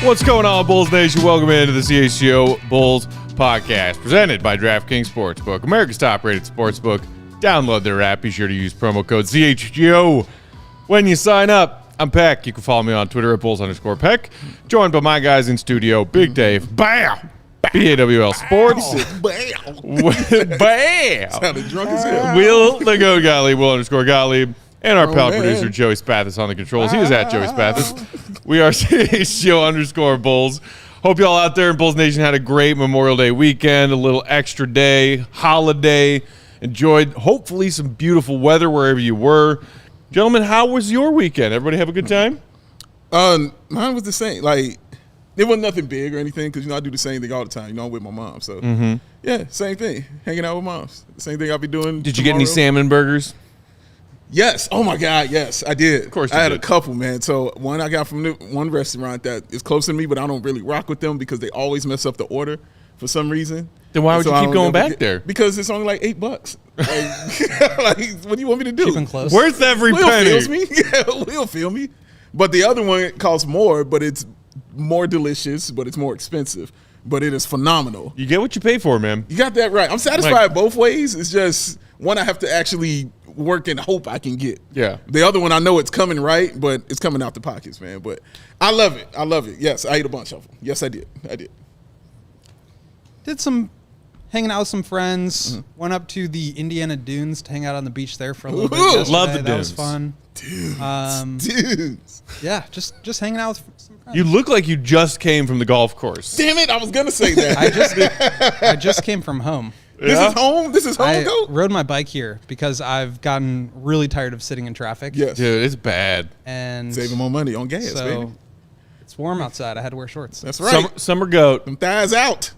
What's going on, Bulls Nation? Welcome into the CHGO Bulls Podcast, presented by DraftKings Sportsbook, America's top-rated sportsbook. Download their app. Be sure to use promo code CHGO when you sign up. I'm Peck. You can follow me on Twitter at Bulls_Peck. Joined by my guys in studio, Big Dave, BAM! BAWL Sports. BAM! Sounded drunk as hell. Will the Goat Gottlieb, Will_Gottlieb. And our pal producer, Joey Spathis, on the controls. He is at Joey Spathis. We are CHGO_Bulls. Hope y'all out there in Bulls Nation had a great Memorial Day weekend, a little extra day, holiday. Enjoyed, hopefully, some beautiful weather wherever you were. Gentlemen, how was your weekend? Everybody have a good time? Mine was the same. Like, it wasn't nothing big or anything because, I do the same thing all the time. I'm with my mom. So, yeah, same thing. Hanging out with moms. The same thing I'll be doing Did you get any salmon burgers? Yes. Oh, my God, yes, I did. Of course I had did. A couple, man. So one I got from one restaurant that is close to me, but I don't really rock with them because they always mess up the order for some reason. Then why would you keep going back there? Because it's only like $8. Like, what do you want me to do? Keeping close. Worth every Will penny. feels me. Yeah, Will feel me. But the other one costs more, but it's more delicious, but it's more expensive. But it is phenomenal. You get what you pay for, man. You got that right. I'm satisfied both ways. It's just one I have to actually work and hope I can get. Yeah. The other one I know it's coming right, but it's coming out the pockets, man. But I love it. I love it. Yes, I ate a bunch of them. Yes, I did. Did some hanging out with some friends. Went up to the Indiana Dunes to hang out on the beach there for a little bit yesterday. Love the That was dunes. fun. Dudes. Yeah, just hanging out with some friends. You look like you just came from the golf course. Damn it, I was going to say that. I just came from home. This is home? This is home, I Goat? rode my bike here because I've gotten really tired of sitting in traffic. Yes. Dude, it's bad. And Saving more money on gas, so baby. it's warm outside. I had to wear shorts. That's right. Summer goat. Them thighs out.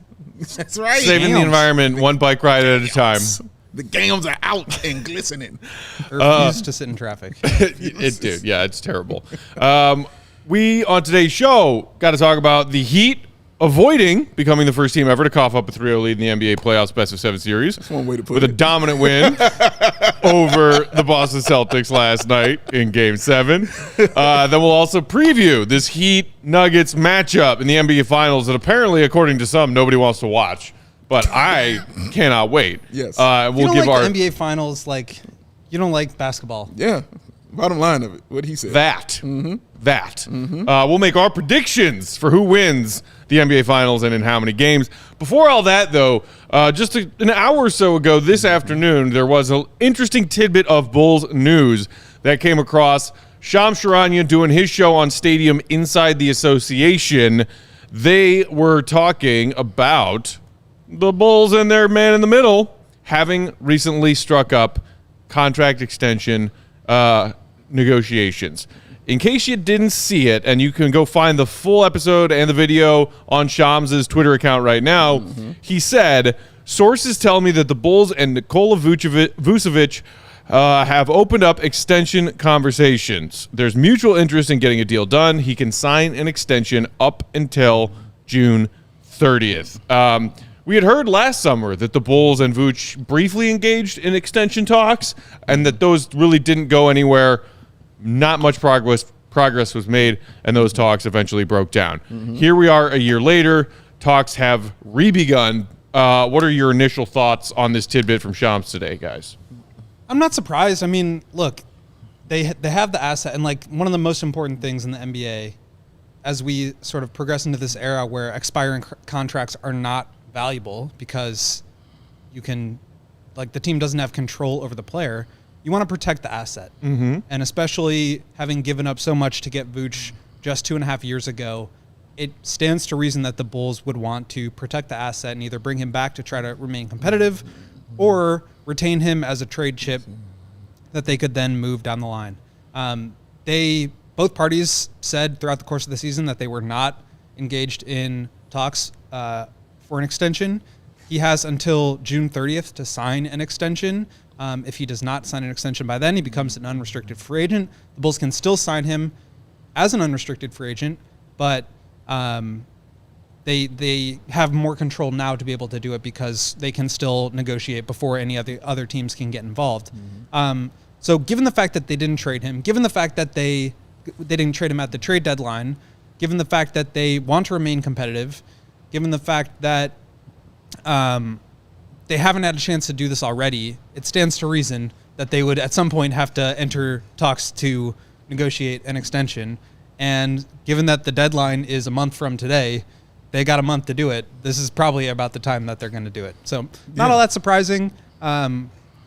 That's right. Saving the Gams. environment one bike ride at a time. The gams are out and glistening. I refuse to sit in traffic. Dude, yeah, it's terrible. We, on today's show, got to talk about the Heat avoiding becoming the first team ever to cough up a 3-0 lead in the NBA playoffs best-of-7 series. That's one way to put with it. a dominant win over the Boston Celtics last night in Game 7. Then we'll also preview this Heat-Nuggets matchup in the NBA Finals that apparently, according to some, nobody wants to watch. But I cannot wait. Yes. You We'll don't give like our the NBA Finals, like you don't like basketball. Yeah. Bottom line of it, what he said. that. We'll make our predictions for who wins the NBA Finals and in how many games. Before all that, though, just an hour or so ago this afternoon, there was an interesting tidbit of Bulls news that came across. Shams Charania doing his show on Stadium Inside the Association. They were talking about the Bulls and their man in the middle having recently struck up contract extension negotiations. In case you didn't see it, and you can go find the full episode and the video on Shams' Twitter account right now, he said, sources tell me that the Bulls and Nikola Vucevic have opened up extension conversations. There's mutual interest in getting a deal done. He can sign an extension up until June 30th. We had heard last summer that the Bulls and Vooch briefly engaged in extension talks and that those really didn't go anywhere. Not much progress was made, and those talks eventually broke down. Here we are a year later. Talks have re-begun. What are your initial thoughts on this tidbit from Shams today, guys? I'm not surprised. I mean, look, they have the asset, and like one of the most important things in the NBA as we sort of progress into this era where expiring contracts are not valuable because you can, like, the team doesn't have control over the player. You want to protect the asset. And especially having given up so much to get Vooch just 2.5 years ago, it stands to reason that the Bulls would want to protect the asset and either bring him back to try to remain competitive or retain him as a trade chip that they could then move down the line. Both parties said throughout the course of the season that they were not engaged in talks for an extension. He has until June 30th to sign an extension. If he does not sign an extension by then, he becomes an unrestricted free agent. The Bulls can still sign him as an unrestricted free agent, but they have more control now to be able to do it because they can still negotiate before any other teams can get involved. So given the fact that they didn't trade him, given the fact that they didn't trade him at the trade deadline, given the fact that they want to remain competitive, given the fact that they haven't had a chance to do this already, it stands to reason that they would at some point have to enter talks to negotiate an extension. And given that the deadline is a month from today, they got a month to do it. This is probably about the time that they're going to do it. So not all that surprising.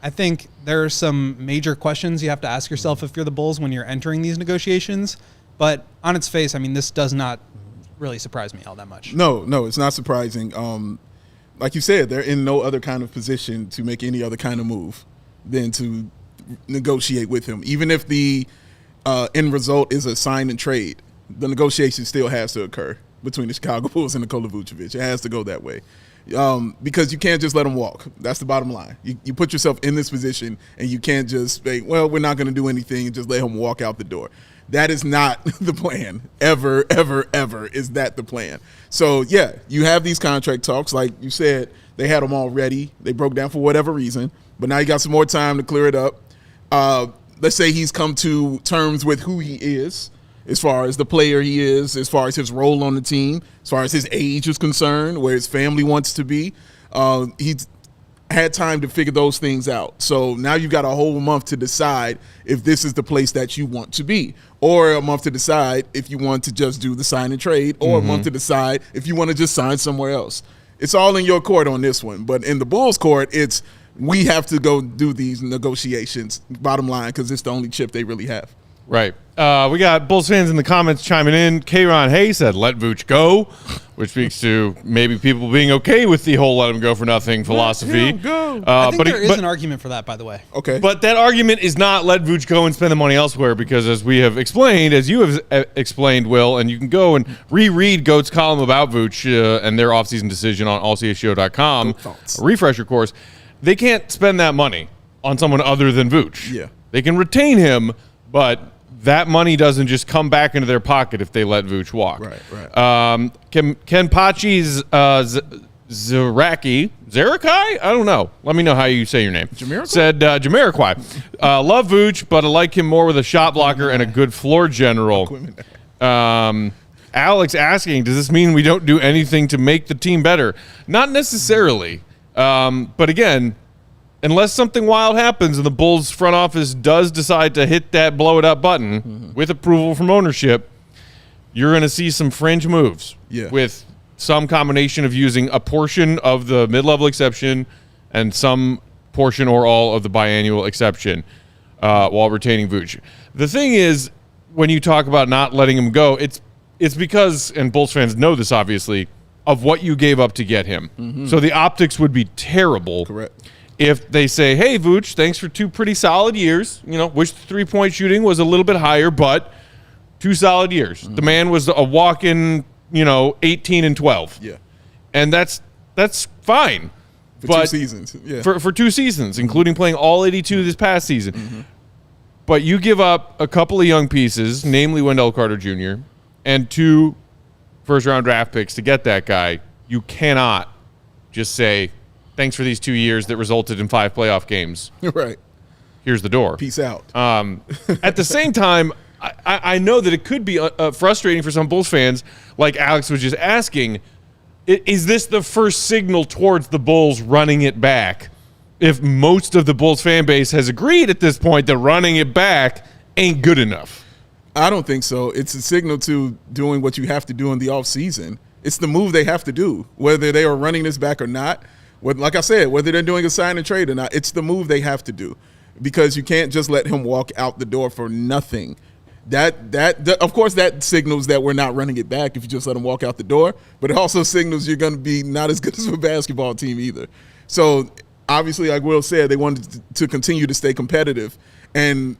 I think there are some major questions you have to ask yourself if you're the Bulls when you're entering these negotiations. But on its face, I mean, this does not really surprise me all that much. No, it's not surprising. Like you said, they're in no other kind of position to make any other kind of move than to negotiate with him. Even if the end result is a sign and trade, the negotiation still has to occur between the Chicago Bulls and Nikola Vucevic. It has to go that way. Because you can't just let him walk. That's the bottom line. You put yourself in this position, and you can't just say, well, we're not going to do anything and just let him walk out the door. That is not the plan. Ever is that the plan. So, yeah, you have these contract talks. Like you said, they had them all ready. They broke down for whatever reason. But now you got some more time to clear it up. Let's say he's come to terms with who he is, as far as the player he is, as far as his role on the team, as far as his age is concerned, where his family wants to be. He's had time to figure those things out. So now you've got a whole month to decide if this is the place that you want to be, or a month to decide if you want to just do the sign and trade, or a month to decide if you want to just sign somewhere else. It's all in your court on this one. But in the Bulls' court, it's we have to go do these negotiations, bottom line, because it's the only chip they really have. Right. We got Bulls fans in the comments chiming in. Kayron Hay said, let Vooch go, which speaks to maybe people being okay with the whole let him go for nothing philosophy. Go. I think there is an argument for that, by the way. Okay. But that argument is not let Vooch go and spend the money elsewhere because as we have explained, as you have explained, Will, and you can go and reread Goat's column about Vooch and their offseason decision on allchgo.com, a refresher course, they can't spend that money on someone other than Vooch. Yeah. They can retain him, but that money doesn't just come back into their pocket if they let Vooch walk. Right. Ken Pachi's Zarakai? I don't know. Let me know how you say your name. Jamiroquai? Said Jamiroquai. Love Vooch, but I like him more with a shot blocker and a good floor general. Alex asking, does this mean we don't do anything to make the team better? Not necessarily. But again, unless something wild happens and the Bulls front office does decide to hit that blow it up button with approval from ownership, you're going to see some fringe moves with some combination of using a portion of the mid-level exception and some portion or all of the biannual exception while retaining Vooch. The thing is, when you talk about not letting him go, it's because, and Bulls fans know this obviously, of what you gave up to get him. So the optics would be terrible. Correct. If they say, hey, Vooch, thanks for 2 pretty solid years. Wish the three-point shooting was a little bit higher, but 2 solid years. The man was a walk-in, 18 and 12. Yeah. And that's fine. For 2 seasons. Yeah. For 2 seasons, including playing all 82 this past season. But you give up a couple of young pieces, namely Wendell Carter Jr., and 2 first-round draft picks to get that guy. You cannot just say, thanks for these 2 years that resulted in 5 playoff games. Right. Here's the door. Peace out. At the same time, I know that it could be frustrating for some Bulls fans, like Alex was just asking, is this the first signal towards the Bulls running it back? If most of the Bulls fan base has agreed at this point that running it back ain't good enough. I don't think so. It's a signal to doing what you have to do in the offseason. It's the move they have to do, whether they are running this back or not. Like I said, whether they're doing a sign and trade or not, it's the move they have to do because you can't just let him walk out the door for nothing. of course that signals that we're not running it back if you just let them walk out the door, but it also signals you're going to be not as good as a basketball team either. So obviously, like Will said, they wanted to continue to stay competitive, and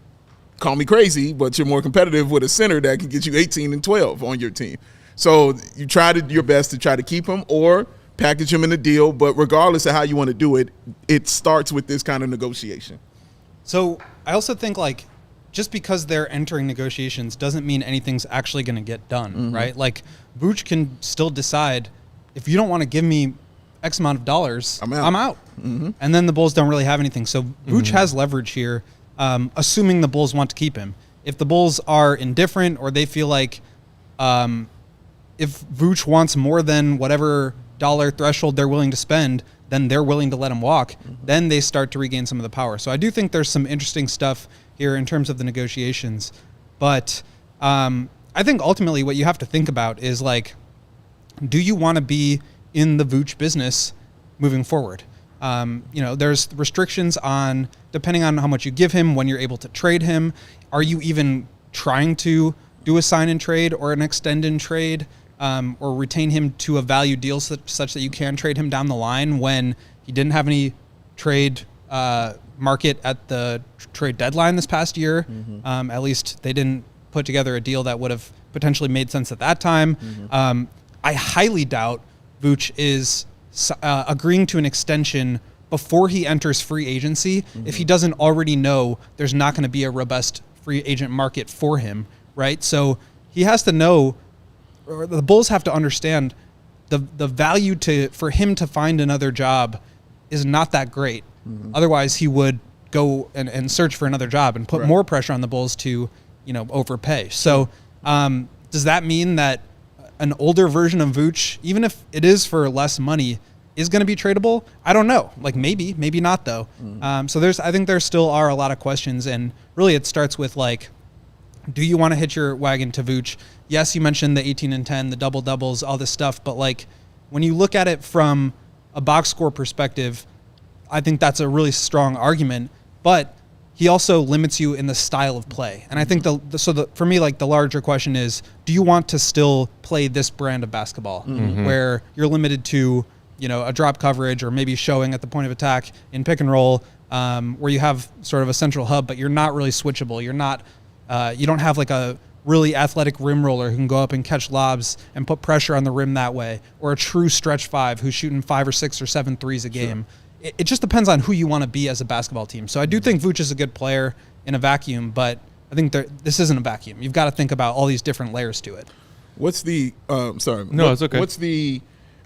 call me crazy, but you're more competitive with a center that can get you 18 and 12 on your team. So you tried your best to try to keep him or package him in a deal, but regardless of how you want to do it, it starts with this kind of negotiation. So I also think, like, just because they're entering negotiations doesn't mean anything's actually going to get done, right? Like, Vooch can still decide, if you don't want to give me X amount of dollars, I'm out. And then the Bulls don't really have anything. So Vooch has leverage here, assuming the Bulls want to keep him. If the Bulls are indifferent or they feel like if Vooch wants more than whatever dollar threshold they're willing to spend, then they're willing to let him walk. Then they start to regain some of the power. So I do think there's some interesting stuff here in terms of the negotiations. But I think ultimately what you have to think about is, like, do you want to be in the Vooch business moving forward? There's restrictions on, depending on how much you give him, when you're able to trade him. Are you even trying to do a sign and trade or an extend and trade, or retain him to a value deal such that you can trade him down the line when he didn't have any trade market at the trade deadline this past year? At least they didn't put together a deal that would have potentially made sense at that time. I highly doubt Vooch is agreeing to an extension before he enters free agency if he doesn't already know there's not going to be a robust free agent market for him, right? So he has to know, or the Bulls have to understand, the value for him to find another job is not that great. Otherwise, he would go and search for another job and put more pressure on the Bulls to, overpay. So does that mean that an older version of Vooch, even if it is for less money, is going to be tradable? I don't know. Like, maybe not though. So I think there still are a lot of questions, and really it starts with, like, do you want to hitch your wagon to Vooch? Yes, you mentioned the 18 and 10, the double doubles, all this stuff, but, like, when you look at it from a box score perspective, I think that's a really strong argument, but he also limits you in the style of play. And I think for me, like, the larger question is, do you want to still play this brand of basketball where you're limited to, a drop coverage or maybe showing at the point of attack in pick and roll, where you have sort of a central hub, but you're not really switchable. You're not, you don't have, like, a really athletic rim roller who can go up and catch lobs and put pressure on the rim that way, or a true stretch five who's shooting 5 or 6 or 7 threes a game. It just depends on who you want to be as a basketball team. So I do think Vooch is a good player in a vacuum, but I think this isn't a vacuum. You've got to think about all these different layers to it. What's the it's okay. What's the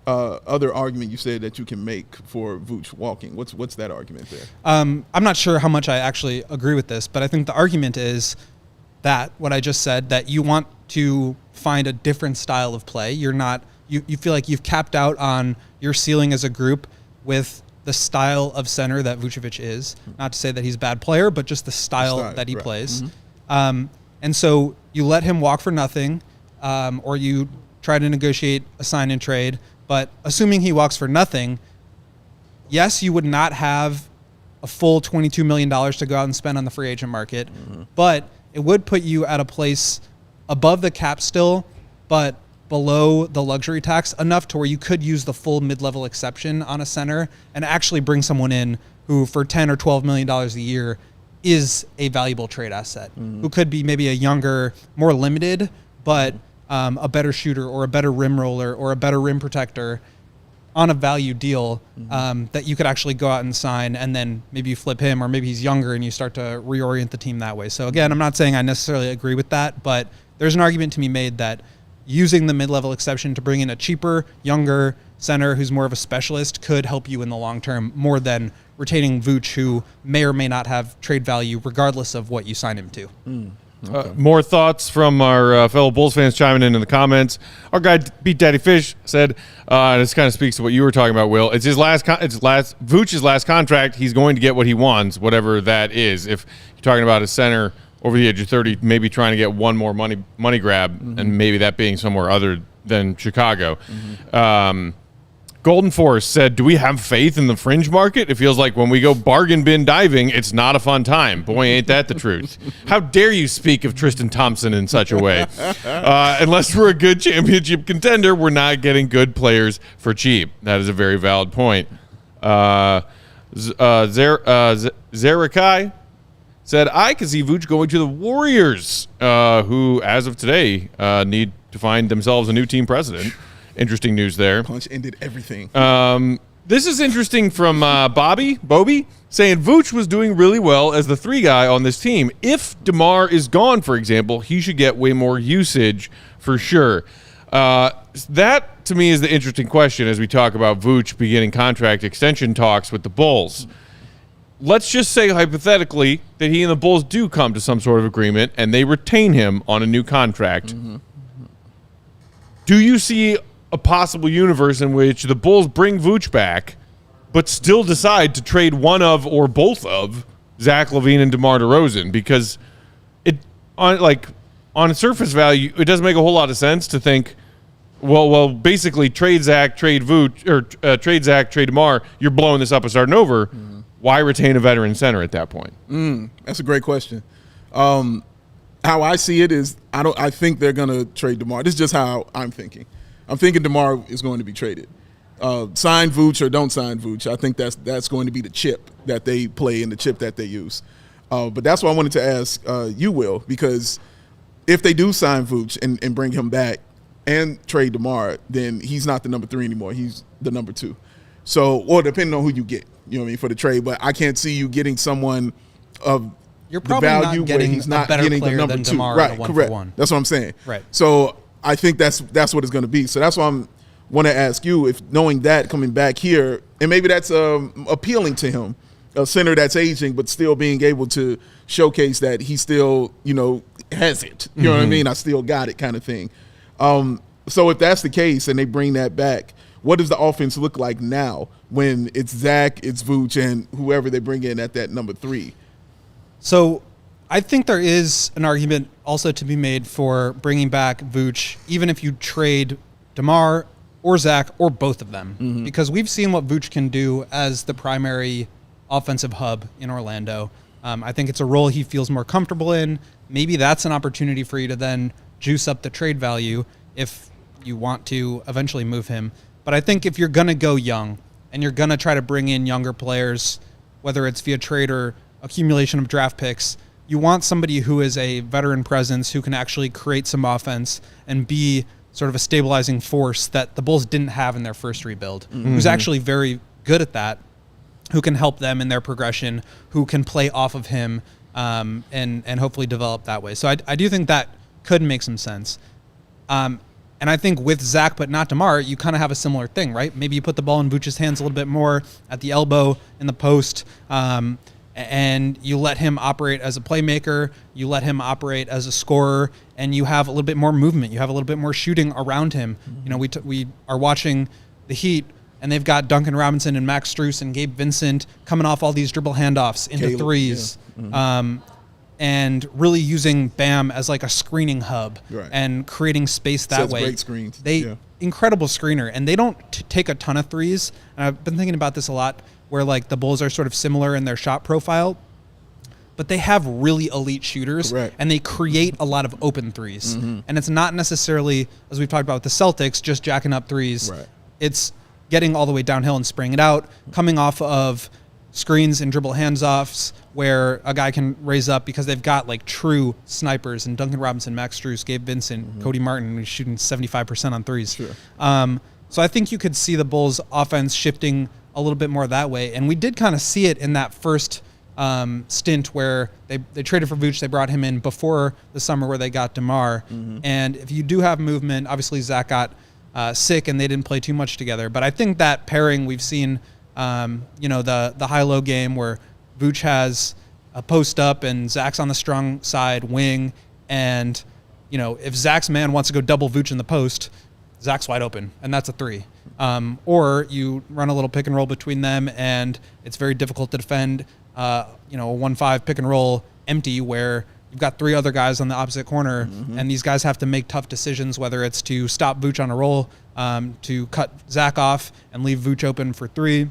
other argument you said that you can make for Vooch walking? What's that argument there? I'm not sure how much I actually agree with this, but I think the argument is that what I just said, that you want to find a different style of play. You're not, you feel like you've capped out on your ceiling as a group with the style of center that Vucevic is. Not to say that he's a bad player, but just the style that he plays. And so you let him walk for nothing, or you try to negotiate a sign and trade. But assuming he walks for nothing, yes, you would not have a full $22 million to go out and spend on the free agent market, but it would put you at a place above the cap still, but below the luxury tax enough to where you could use the full mid-level exception on a center and actually bring someone in who for $10 or $12 million a year is a valuable trade asset, who could be maybe a younger, more limited, but a better shooter or a better rim roller or a better rim protector on a value deal that you could actually go out and sign, and then maybe you flip him, or maybe he's younger and you start to reorient the team that way. So again, I'm not saying I necessarily agree with that, but there's an argument to be made that using the mid-level exception to bring in a cheaper, younger center who's more of a specialist could help you in the long term more than retaining Vooch, who may or may not have trade value regardless of what you sign him to. Okay. More thoughts from our fellow Bulls fans chiming in the comments. Our guy Beat Daddy Fish said, and this kind of speaks to what you were talking about, Will. It's Vooch's last contract. He's going to get what he wants, whatever that is. If you're talking about a center over the age of 30, maybe trying to get one more money grab, and maybe that being somewhere other than Chicago. Golden Force said, do we have faith in the fringe market? It feels like when we go bargain bin diving, it's not a fun time. Boy, ain't that the truth. How dare you speak of Tristan Thompson in such a way? Unless we're a good championship contender, we're not getting good players for cheap. That is a very valid point. Zerakai said, I could see Vooch going to the Warriors, who, as of today, need to find themselves a new team president. Interesting news there. Punch ended everything. This is interesting from Bobby, saying Vooch was doing really well as the 3 guy on this team. If DeMar is gone, for example, he should get way more usage for sure. That, to me, is the interesting question as we talk about Vooch beginning contract extension talks with the Bulls. Let's just say, hypothetically, that he and the Bulls do come to some sort of agreement and they retain him on a new contract. Mm-hmm. Do you see a possible universe in which the Bulls bring Vooch back but still decide to trade one of or both of Zach LaVine and DeMar DeRozan? Because on surface value, it doesn't make a whole lot of sense to think, well, basically trade Zach, trade Vooch, or trade Zach, trade DeMar. You're blowing this up and starting over. Mm-hmm. Why retain a veteran center at that point? That's a great question. How I see it is, I think they're gonna trade DeMar. This is just how I'm thinking. I'm thinking DeMar is going to be traded. Sign Vooch or don't sign Vooch. I think that's going to be the chip that they play and the chip that they use. But that's why I wanted to ask you, Will, because if they do sign Vooch and bring him back and trade DeMar, then he's not the number 3 anymore. He's the number 2. So, or depending on who you get, you know what I mean, for the trade. But I can't see you getting someone of You're probably the value not getting where he's not a better getting player the number than 2. DeMar Right, in a 1-for-1. correct. That's what I'm saying. Right. So I think that's what it's going to be. So that's why I'm want to ask you, if knowing that coming back here, and maybe that's appealing to him, a center that's aging but still being able to showcase that he still, has it. You know what I mean? I still got it kind of thing. So if that's the case and they bring that back, what does the offense look like now when it's Zach, it's Vooch, and whoever they bring in at that number 3? So I think there is an argument also to be made for bringing back Vooch, even if you trade DeMar or Zach or both of them, because we've seen what Vooch can do as the primary offensive hub in Orlando. I think it's a role he feels more comfortable in. Maybe that's an opportunity for you to then juice up the trade value if you want to eventually move him. But I think if you're going to go young and you're going to try to bring in younger players, whether it's via trade or accumulation of draft picks, you want somebody who is a veteran presence who can actually create some offense and be sort of a stabilizing force that the Bulls didn't have in their first rebuild, who's actually very good at that, who can help them in their progression, who can play off of him and hopefully develop that way. So I do think that could make some sense. And I think with Zach, but not DeMar, you kind of have a similar thing, right? Maybe you put the ball in Vooch's hands a little bit more at the elbow, in the post, and you let him operate as a playmaker, you let him operate as a scorer, and you have a little bit more movement. You have a little bit more shooting around him. We are watching the Heat, and they've got Duncan Robinson and Max Strus and Gabe Vincent coming off all these dribble handoffs into threes. Yeah. And really using Bam as like a screening hub and creating space that way. Great screens. Incredible screener, and they don't take a ton of threes. And I've been thinking about this a lot, where like the Bulls are sort of similar in their shot profile, but they have really elite shooters, and they create a lot of open threes. And it's not necessarily, as we've talked about with the Celtics, just jacking up threes. It's getting all the way downhill and spraying it out, coming off of screens and dribble hands-offs where a guy can raise up because they've got like true snipers and Duncan Robinson, Max Strus, Gabe Vincent, Cody Martin, who's shooting 75% on threes. So I think you could see the Bulls offense shifting a little bit more that way. And we did kind of see it in that first stint where they traded for Vooch. They brought him in before the summer where they got DeMar. And if you do have movement, obviously Zach got sick and they didn't play too much together. But I think that pairing we've seen, the high-low game where Vooch has a post up and Zach's on the strong side wing. And, if Zach's man wants to go double Vooch in the post, Zach's wide open, and that's a 3. Or you run a little pick and roll between them, and it's very difficult to defend, a 1-5 pick and roll empty where you've got 3 other guys on the opposite corner, and these guys have to make tough decisions, whether it's to stop Vooch on a roll, to cut Zach off and leave Vooch open for 3.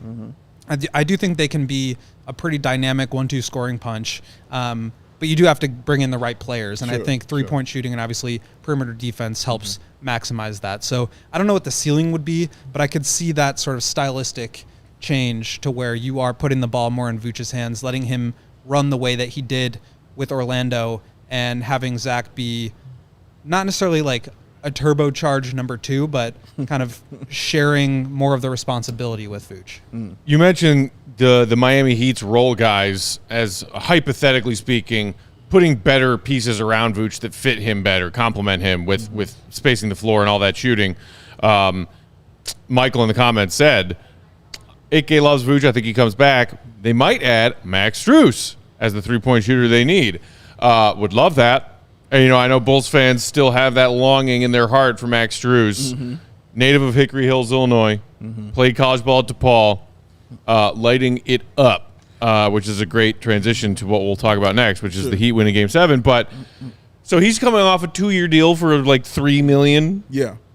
I do think they can be a pretty dynamic 1-2 scoring punch, but you do have to bring in the right players, and I think three-point shooting and obviously perimeter defense helps maximize that. So I don't know what the ceiling would be, but I could see that sort of stylistic change to where you are putting the ball more in Vooch's hands, letting him run the way that he did with Orlando, and having Zach be not necessarily like a turbocharged number 2, but kind of sharing more of the responsibility with Vooch. You mentioned the Miami Heat's role guys as, hypothetically speaking, putting better pieces around Vooch that fit him better, complement him with spacing the floor and all that shooting. Michael in the comments said, 8K loves Vooch. I think he comes back. They might add Max Strus as the three-point shooter they need. Would love that. And, I know Bulls fans still have that longing in their heart for Max Strus. Native of Hickory Hills, Illinois. Played college ball at DePaul. Lighting it up, which is a great transition to what we'll talk about next, which is the Heat winning Game 7. But so he's coming off a 2-year deal for like $3 million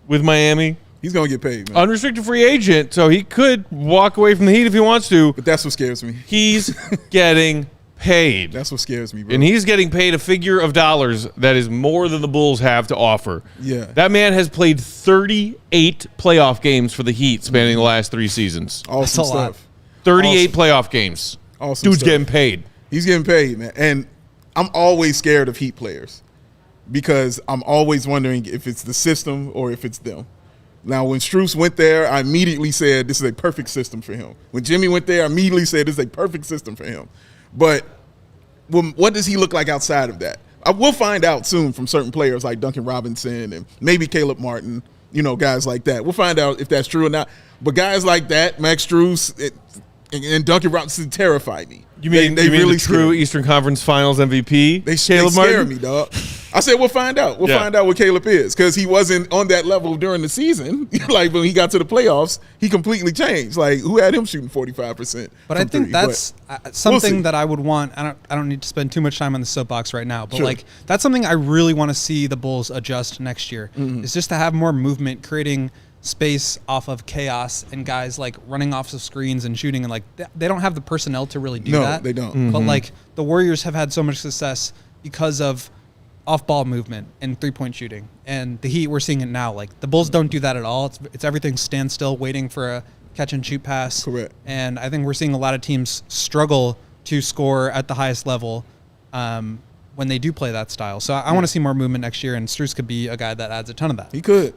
with Miami. He's going to get paid, man. Unrestricted free agent, so he could walk away from the Heat if he wants to. But that's what scares me. He's getting paid. That's what scares me, bro. And he's getting paid a figure of dollars that is more than the Bulls have to offer. Yeah. That man has played 38 playoff games for the Heat spanning the last 3 seasons. Awesome That's a lot. stuff. 38 playoff games. Awesome Dude's stuff. getting paid. He's getting paid, man. And I'm always scared of Heat players because I'm always wondering if it's the system or if it's them. Now, when Strus went there, I immediately said this is a perfect system for him. When Jimmy went there, I immediately said this is a perfect system for him. But what does he look like outside of that? We'll find out soon from certain players like Duncan Robinson and maybe Caleb Martin, guys like that. We'll find out if that's true or not. But guys like that, Max Strus and Duncan Robinson, terrify me. You mean they really the true Eastern Conference Finals MVP? They Caleb scare Martin? me, dog. I said we'll find out. We'll find out what Caleb is because he wasn't on that level during the season. Like when he got to the playoffs, he completely changed. Like who had him shooting 45%? But I think that's something that I would want. I don't need to spend too much time on the soapbox right now. But like that's something I really want to see the Bulls adjust next year. Is just to have more movement, creating space off of chaos and guys like running off of screens and shooting, and like they don't have the personnel to really do that. No, they don't. But like the Warriors have had so much success because of off-ball movement and three-point shooting, and the Heat, we're seeing it now. Like the Bulls don't do that at all. It's everything standstill, waiting for a catch-and-shoot pass. Correct. And I think we're seeing a lot of teams struggle to score at the highest level when they do play that style. So I want to see more movement next year, and Strus could be a guy that adds a ton of that. He could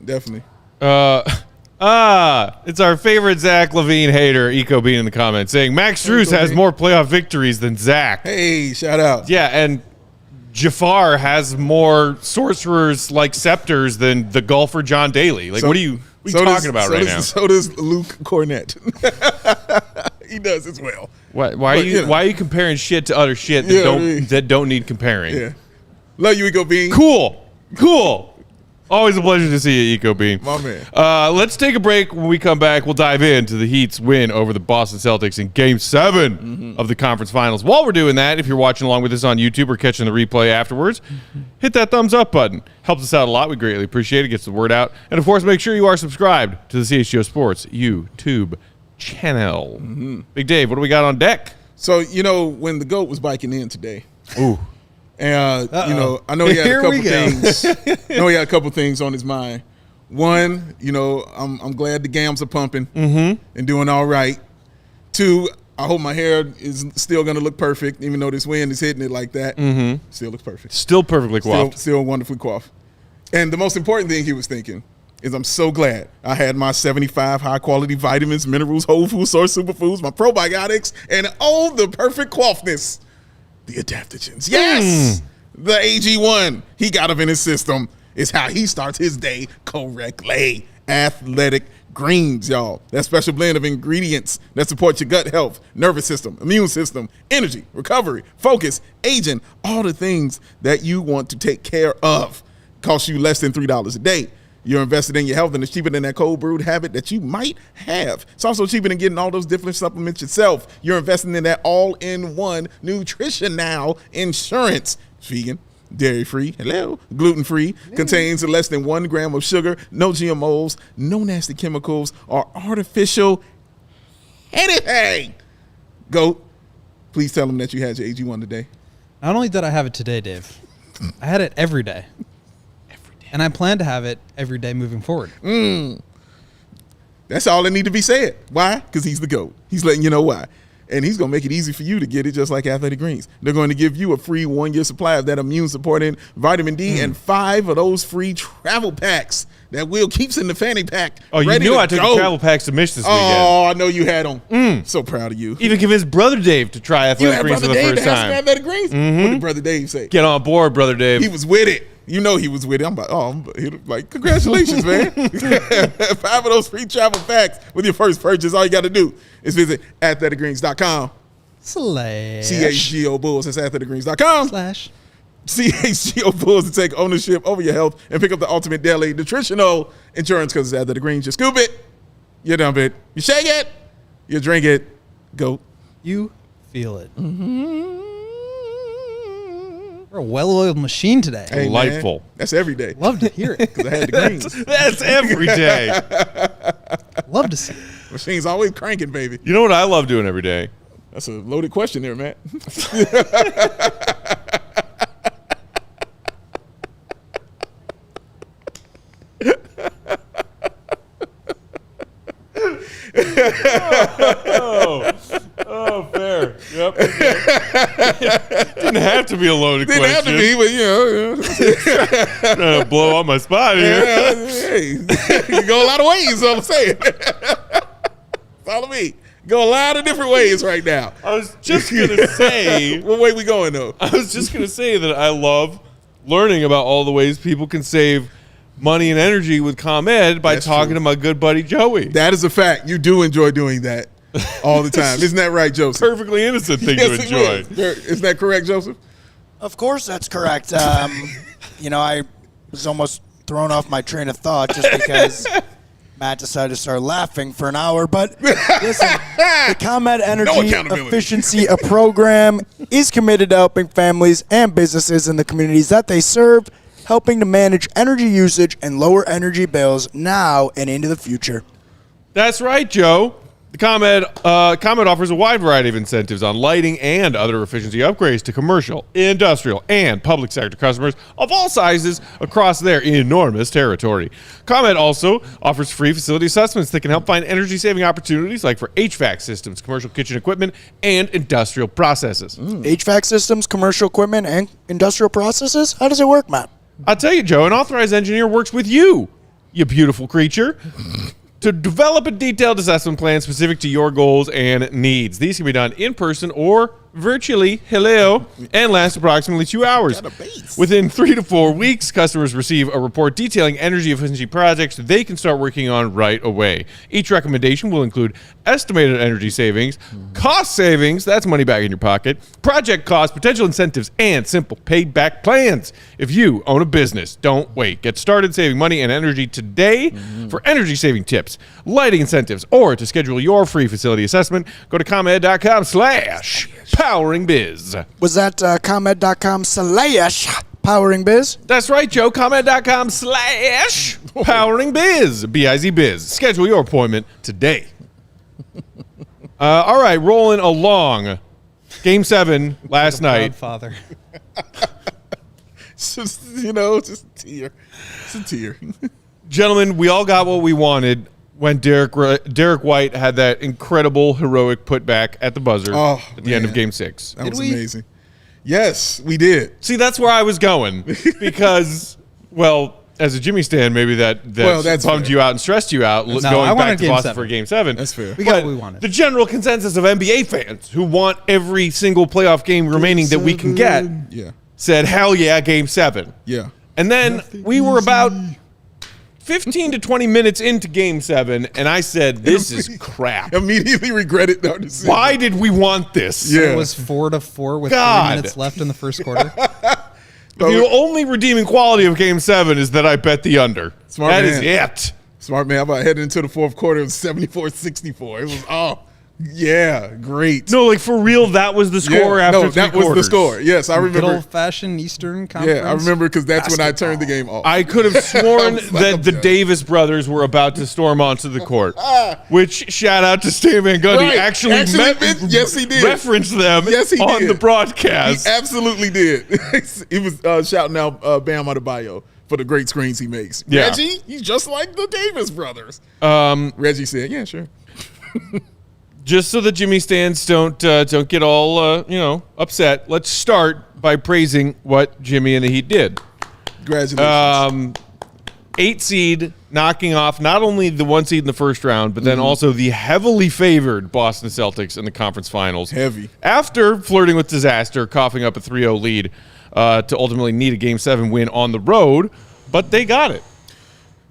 definitely. It's our favorite Zach LaVine hater, Eco Bean in the comments, saying Max Strus has more playoff victories than Zach. Hey, shout out. Yeah, and Jafar has more sorcerers like scepters than the golfer John Daly. Like, what are you talking about right now? So does Luke Cornett. He does as well. Why are you comparing shit to other shit that don't need comparing? Yeah. Love you, Eco Bean. Cool. Always a pleasure to see you, Eco Bean. My man. Let's take a break. When we come back, we'll dive into the Heat's win over the Boston Celtics in Game 7 of the conference finals. While we're doing that, if you're watching along with us on YouTube or catching the replay afterwards, hit that thumbs up button. Helps us out a lot. We greatly appreciate it. Gets the word out. And, of course, make sure you are subscribed to the CHGO Sports YouTube channel. Big Dave, what do we got on deck? So, when the GOAT was biking in today. Ooh. And, I know he had a couple things. I know he had a couple things on his mind. One, I'm glad the gams are pumping and doing all right. Two, I hope my hair is still going to look perfect, even though this wind is hitting it like that. Still looks perfect. Still perfectly coiffed. Still wonderfully coiffed. And the most important thing he was thinking is I'm so glad I had my 75 high-quality vitamins, minerals, whole food source superfoods, my probiotics, and all the perfect coiffness. The adaptogens. Yes! The AG1. He got them in his system. It's how he starts his day correctly. Athletic Greens, y'all. That special blend of ingredients that support your gut health, nervous system, immune system, energy, recovery, focus, aging, all the things that you want to take care of. Costs you less than $3 a day. You're invested in your health, and it's cheaper than that cold brewed habit that you might have. It's also cheaper than getting all those different supplements yourself. You're investing in that all-in-one nutrition now insurance. vegan, dairy-free, gluten-free, contains less than 1 gram of sugar, no GMOs, no nasty chemicals, or artificial anything. Goat, please tell them that you had your AG1 today. Not only did I have it today, Dave, I had it every day. Every day. And I plan to have it every day moving forward. That's all that need to be said. Why? Because he's the GOAT. He's letting you know why. And he's going to make it easy for you to get it just like Athletic Greens. They're going to give you a free 1-year supply of that immune-supporting vitamin D and 5 of those free travel packs that Will keeps in the fanny pack. Oh, you knew I took the travel packs to Mish this weekend. Oh, I know you had them. So proud of you. Even give his brother Dave to try Athletic Greens for the first time. Athletic Greens? What did Brother Dave say? Get on board, Brother Dave. He was with it. You know he was with it. I'm like, congratulations, man. 5 of those free travel packs with your first purchase. All you got to do is visit athleticgreens.com. CHGO Bulls. That's athleticgreens.com. CHGO Bulls to take ownership over your health and pick up the ultimate daily nutritional insurance because it's Athletic Greens. You scoop it, you dump it, you shake it, you drink it, go. You feel it. We're a well-oiled machine today. Hey, delightful. Man, that's every day. Love to hear it. Because I had the greens. That's every day. Love to see it. Machine's always cranking, baby. You know what I love doing every day? That's a loaded question there, Matt. Oh, fair. Yep. Didn't have to be a loaded question. Didn't have to be, but Trying to blow on my spot here. Hey, you can go a lot of ways, all I'm saying. Follow me. Go a lot of different ways right now. I was just going to say. What way we going, though? I was just going to say that I love learning about all the ways people can save money and energy with ComEd by talking to my good buddy Joey. That is a fact. You do enjoy doing that all the time. Isn't that right, Joseph? Perfectly innocent thing to enjoy. Is that correct, Joseph? Of course that's correct. I was almost thrown off my train of thought just because Matt decided to start laughing for an hour. But listen, the ComEd Energy Efficiency Program is committed to helping families and businesses in the communities that they serve, helping to manage energy usage and lower energy bills now and into the future. That's right, Joe. The ComEd offers a wide variety of incentives on lighting and other efficiency upgrades to commercial, industrial, and public sector customers of all sizes across their enormous territory. ComEd also offers free facility assessments that can help find energy-saving opportunities like for HVAC systems, commercial kitchen equipment, and industrial processes. HVAC systems, commercial equipment, and industrial processes? How does it work, Matt? I'll tell you, Joe, an authorized engineer works with you beautiful creature, to develop a detailed assessment plan specific to your goals and needs. These can be done in person or virtually, and last approximately 2 hours. Within 3 to 4 weeks, customers receive a report detailing energy efficiency projects they can start working on right away. Each recommendation will include estimated energy savings, cost savings, that's money back in your pocket, project costs, potential incentives, and simple paid-back plans. If you own a business, don't wait. Get started saving money and energy today. For energy-saving tips, lighting incentives, or to schedule your free facility assessment, go to ComEd.com/PoweringBiz. Was that ComEd.com/PoweringBiz? That's right, Joe. ComEd.com/PoweringBiz. B-I-Z-Biz. Schedule your appointment today. All right, rolling along. Game 7 last night. Father. Just a tear. It's a tear. Gentlemen, we all got what we wanted when Derek White had that incredible, heroic putback at the buzzer at the end of Game 6. That was amazing. Yes, we did. See, that's where I was going because, as a Jimmy stan, maybe that bummed you out and stressed you out going back to Boston for Game 7. That's fair. We got what we wanted. The general consensus of NBA fans who want every single playoff game remaining that we can get said, hell yeah, Game 7. Yeah. And then we were about 15 to 20 minutes into Game 7, and I said, this is crap. Immediately regretted our decision. Why did we want this? Yeah. It was 4-4 with 3 minutes left in the first quarter. The only redeeming quality of Game 7 is that I bet the under. That is it. Smart man. How about heading into the fourth quarter? It was 74-64. It was Yeah, great. No, like for real, that was the score after three that quarters. was the score. Yes, I Good remember. old-fashioned Eastern Conference. Yeah, I remember because that's when I turned the game off. I could have sworn was that the Davis brothers were about to storm onto the court, which, shout out to Stan Van Gundy, Right. actually Yes, he did. referenced them Yes, he on did. the broadcast. He absolutely did. He was shouting out Bam Adebayo for the great screens he makes. Yeah. Reggie, he's just like the Davis brothers. Reggie said, "Yeah, sure." Just so the Jimmy stands don't get all upset, let's start by praising what Jimmy and the Heat did. Congratulations. 8 seed, knocking off not only the 1 seed in the first round, but then also the heavily favored Boston Celtics in the conference finals. Heavy. After flirting with disaster, coughing up a 3-0 lead to ultimately need a Game 7 win on the road, but they got it.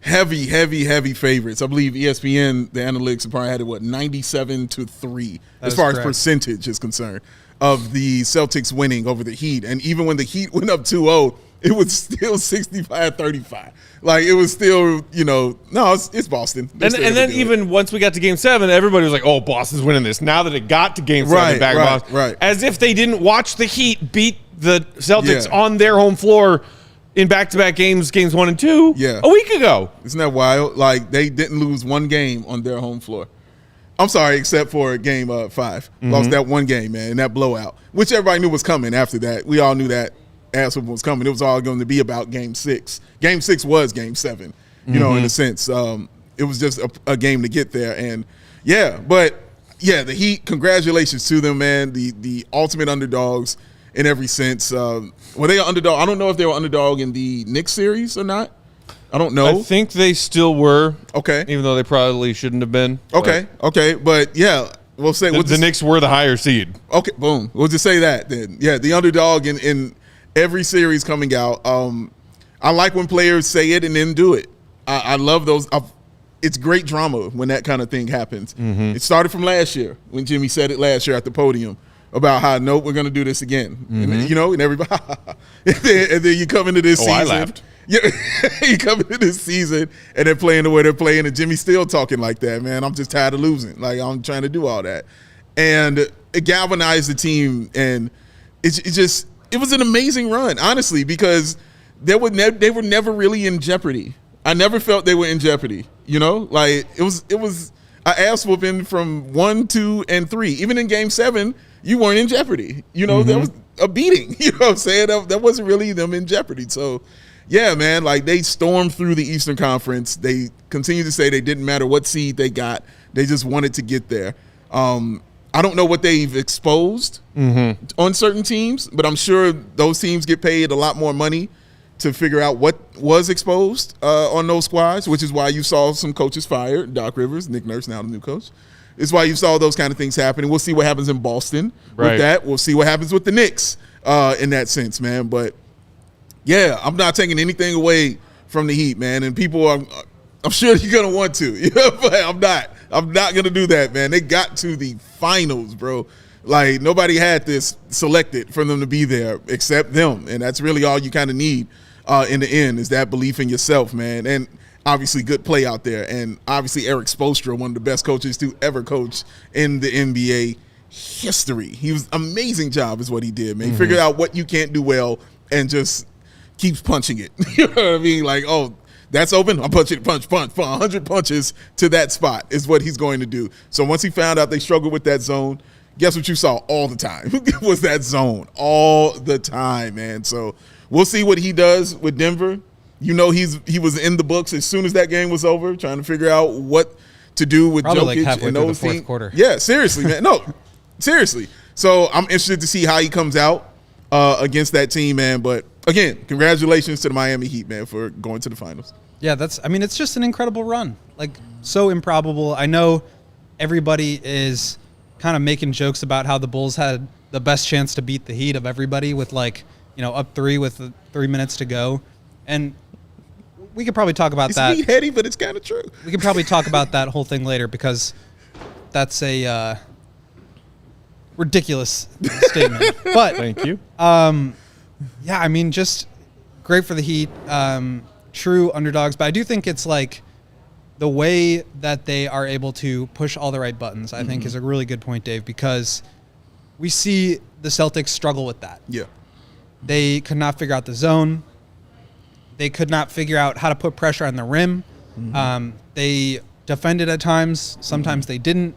Heavy favorites. I believe ESPN, the analytics, probably had it, 97-3 as far as percentage is concerned of the Celtics winning over the Heat. And even when the Heat went up 2-0, it was still 65-35. Like, it was still, it's Boston. And then even once we got to Game 7, everybody was like, oh, Boston's winning this. Now that it got to Game 7 back in Boston. Right. As if they didn't watch the Heat beat the Celtics on their home floor in back-to-back games 1 and 2 a week ago. Isn't that wild? Like, they didn't lose one game on their home floor. I'm sorry, except for Game 5. Lost that one game, man, and that blowout, which everybody knew was coming after that. We all knew that ass whooping was coming. It was all going to be about Game 6. Game 6 was Game 7, in a sense. It was just a game to get there. And, the Heat, congratulations to them, man. The ultimate underdogs in every sense. Were they an underdog? I don't know if they were underdog in the Knicks series or not. I don't know. I think they still were. Okay. Even though they probably shouldn't have been. Okay. But, yeah, we'll say the Knicks were the higher seed. Okay, boom. We'll just say that then. Yeah, the underdog in every series coming out. I like when players say it and then do it. I love those. It's great drama when that kind of thing happens. It started from last year when Jimmy said it last year at the podium about how, nope, we're going to do this again. And everybody, and then you come into this season. I laughed. Yeah, you come into this season and they're playing the way they're playing, and Jimmy's still talking like that, man. I'm just tired of losing. Like, I'm trying to do all that. And it galvanized the team, and it was an amazing run, honestly, because they were never really in jeopardy. I never felt they were in jeopardy, Like, it was an ass whooping from 1, 2, and 3. Even in Game 7, you weren't in jeopardy. That was a beating. You know what I'm saying? That wasn't really them in jeopardy. So, yeah, man, like, they stormed through the Eastern Conference. They continue to say they didn't matter what seed they got. They just wanted to get there. I don't know what they've exposed on certain teams, but I'm sure those teams get paid a lot more money to figure out what was exposed on those squads, which is why you saw some coaches fired. Doc Rivers, Nick Nurse, now the new coach. It's why you saw those kind of things happening. We'll see what happens in Boston with that. We'll see what happens with the Knicks in that sense, man. But, yeah, I'm not taking anything away from the Heat, man. And people I'm sure you're going to want to. But I'm not going to do that, man. They got to the finals, bro. Like, nobody had this selected for them to be there except them. And that's really all you kind of need in the end is that belief in yourself, man. And obviously good play out there. And obviously Eric Spoelstra, one of the best coaches to ever coach in the NBA history. He was amazing job is what he did, man. He figured out what you can't do well and just keeps punching it. You know what I mean? Like, oh, that's open. I'm punching it, punch. 100 punches to that spot is what he's going to do. So once he found out they struggled with that zone, guess what you saw all the time? Was that zone all the time, man. So we'll see what he does with Denver. He was in the books as soon as that game was over, trying to figure out what to do with Probably Jokic like halfway and through those the fourth teams. quarter. Yeah, seriously, man. No, seriously. So I'm interested to see how he comes out against that team, man. But again, congratulations to the Miami Heat, man, for going to the finals. Yeah, it's just an incredible run. Like, so improbable. I know everybody is kind of making jokes about how the Bulls had the best chance to beat the Heat of everybody with up 3 with 3 minutes to go. And we could probably talk about that. It's heady, but it's kind of true. We could probably talk about that whole thing later because that's a ridiculous statement. But Thank you. just great for the Heat. True underdogs. But I do think it's like the way that they are able to push all the right buttons, I think, is a really good point, Dave, because we see the Celtics struggle with that. Yeah. They could not figure out the zone. They could not figure out how to put pressure on the rim. They defended at times. Sometimes they didn't.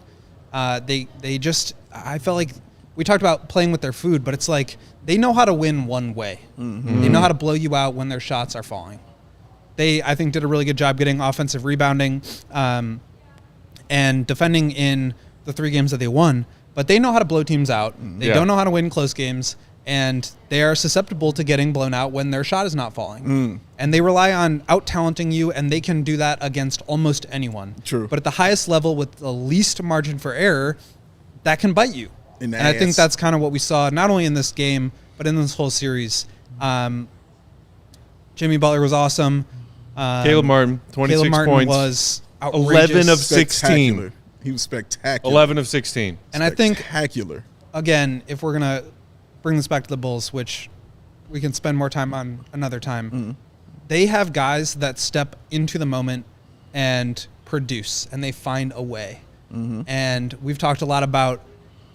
They just, I felt like we talked about playing with their food, but it's like they know how to win one way. They know how to blow you out when their shots are falling. They, I think, did a really good job getting offensive rebounding and defending in the 3 games that they won. But they know how to blow teams out. They don't know how to win close games. And they are susceptible to getting blown out when their shot is not falling. And they rely on out-talenting you, and they can do that against almost anyone. True. But at the highest level with the least margin for error, that can bite you. In the And I think ass. that's kind of what we saw, not only in this game, but in this whole series. Jimmy Butler was awesome. Caleb Martin, 26 Caleb Martin points. was 11 of outrageous. 16. Spectacular. He was spectacular. 11 of 16. And I think, Spectacular. again, if we're going to bring this back to the Bulls, which we can spend more time on another time, they have guys that step into the moment and produce, and they find a way. And we've talked a lot about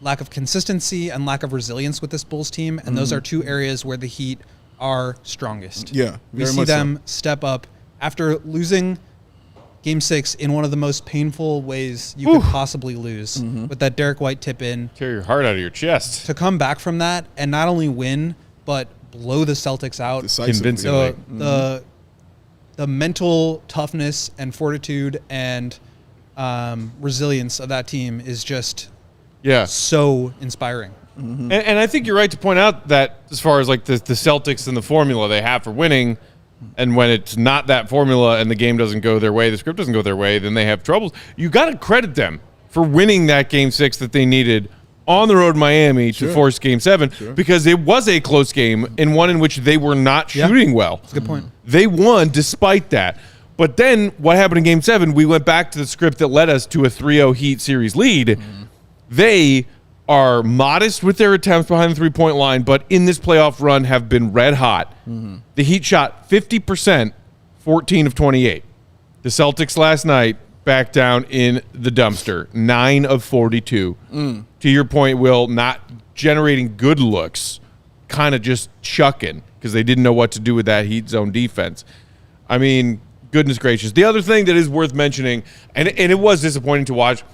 lack of consistency and lack of resilience with this Bulls team, and those are 2 areas where the Heat are strongest. Yeah, We very see much so. them step up after losing Game 6 in one of the most painful ways you could possibly lose with that Derek White tip in. Tear your heart out of your chest. To come back from that and not only win, but blow the Celtics out. Decisively. Convincingly. The mental toughness and fortitude and resilience of that team is just so inspiring. And I think you're right to point out that as far as like the Celtics and the formula they have for winning, and when it's not that formula and the game doesn't go their way, the script doesn't go their way, then they have troubles. You got to credit them for winning that Game 6 that they needed on the road in Miami to force Game 7 because it was a close game and one in which they were not shooting well. That's a good point. They won despite that. But then what happened in Game 7, we went back to the script that led us to a 3-0 Heat series lead. They are modest with their attempts behind the three-point line, but in this playoff run have been red hot. The Heat shot 50%, 14 of 28. The Celtics last night back down in the dumpster, 9 of 42. To your point, Will, not generating good looks, kind of just chucking because they didn't know what to do with that Heat zone defense. I mean, goodness gracious. The other thing that is worth mentioning, and it was disappointing to watch,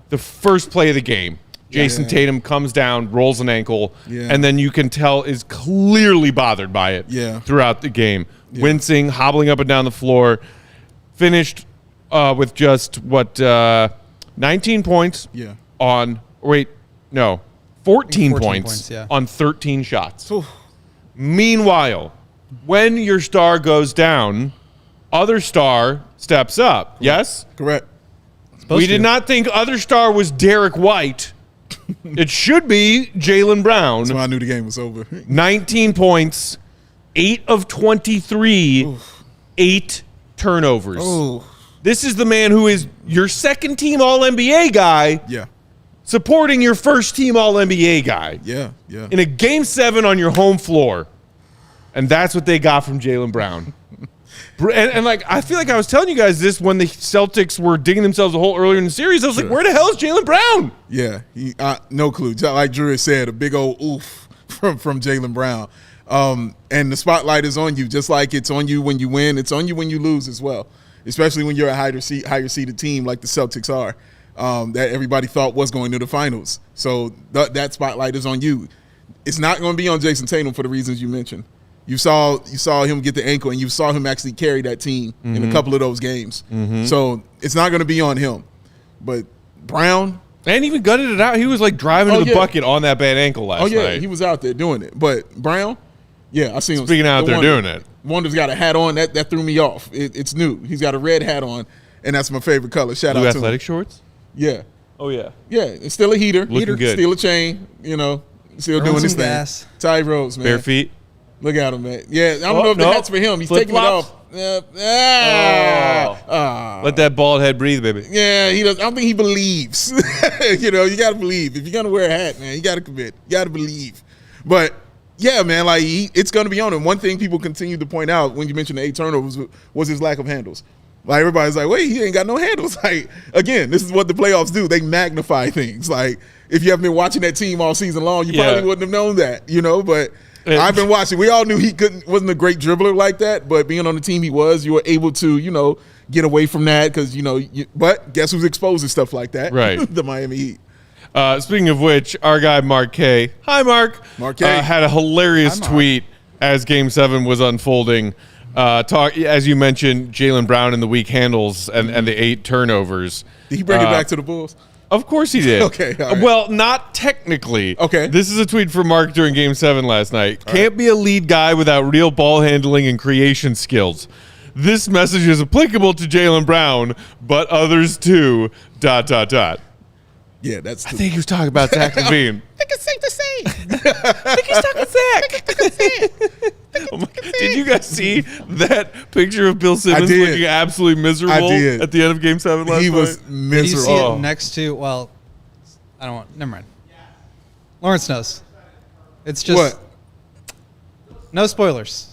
the first play of the game. Jason Tatum comes down, rolls an ankle, and then you can tell is clearly bothered by it throughout the game. Wincing, hobbling up and down the floor. Finished with just, 19 points on – 14 points on 13 shots. Meanwhile, when your star goes down, other star steps up. Yes? Correct. We did not think other star was Derek White. It should be Jaylen Brown. That's why I knew the game was over. 19 points, 8 of 23, 8 turnovers. This is the man who is your second-team All-NBA guy supporting your first-team All-NBA guy in a Game 7 on your home floor. And that's what they got from Jaylen Brown. And like, I feel like I was telling you guys this when the Celtics were digging themselves a hole earlier in the series. I was like, where the hell is Jaylen Brown? Yeah, no clue. Like Drew said, a big old oof from Jaylen Brown. And the spotlight is on you, just like it's on you when you win. It's on you when you lose as well, especially when you're a higher seeded team like the Celtics are, that everybody thought was going to the finals. So that spotlight is on you. It's not going to be on Jason Tatum for the reasons you mentioned. You saw him get the ankle, and you saw him actually carry that team in a couple of those games. So it's not going to be on him. But Brown, and even gutted it out. He was like driving to the bucket on that bad ankle last night. He was out there doing it. But Brown, I seen him. Speaking out there doing it. Wonder's got a hat on. That threw me off. It's new. He's got a red hat on, and that's my favorite color. Shout out to him. Athletic shorts? Yeah. Oh, yeah. Yeah, it's still a heater. Looking good. Still a chain, still doing his thing. Gas. Ty Rose, man. Bare feet. Look at him, man. Yeah, I don't know if the hat's for him. He's taking it off. Let that bald head breathe, baby. Yeah, he does. I don't think he believes. You got to believe. If you're going to wear a hat, man, you got to commit. You got to believe. But, yeah, man, it's going to be on him. One thing people continue to point out when you mentioned the 8 turnovers was his lack of handles. Like, everybody's like, wait, he ain't got no handles. Like, again, this is what the playoffs do. They magnify things. Like, if you haven't been watching that team all season long, you probably wouldn't have known that, But I've been watching. We all knew he wasn't a great dribbler like that, but being on the team he was, you were able to, get away from that because, but guess who's exposed to stuff like that? Right. The Miami Heat. Speaking of which, our guy Mark K. Hi, Mark. Mark K. Had a hilarious tweet as Game 7 was unfolding. As you mentioned, Jaylen Brown and the weak handles and the 8 turnovers. Did he bring it back to the Bulls? Of course he did. Okay. All right. Well, not technically. Okay. This is a tweet from Mark during Game 7 last night. Can't be a lead guy without real ball handling and creation skills. This message is applicable to Jaylen Brown, but others too. ... Yeah, that's. I think he was talking about Zach LaVine. I think it's safe to say. I think he's talking Zach. Did you guys see that picture of Bill Simmons looking absolutely miserable at the end of Game 7 last night? He was Did you miserable. see it next to, I don't want, never mind. Lawrence knows. It's just, What? no spoilers.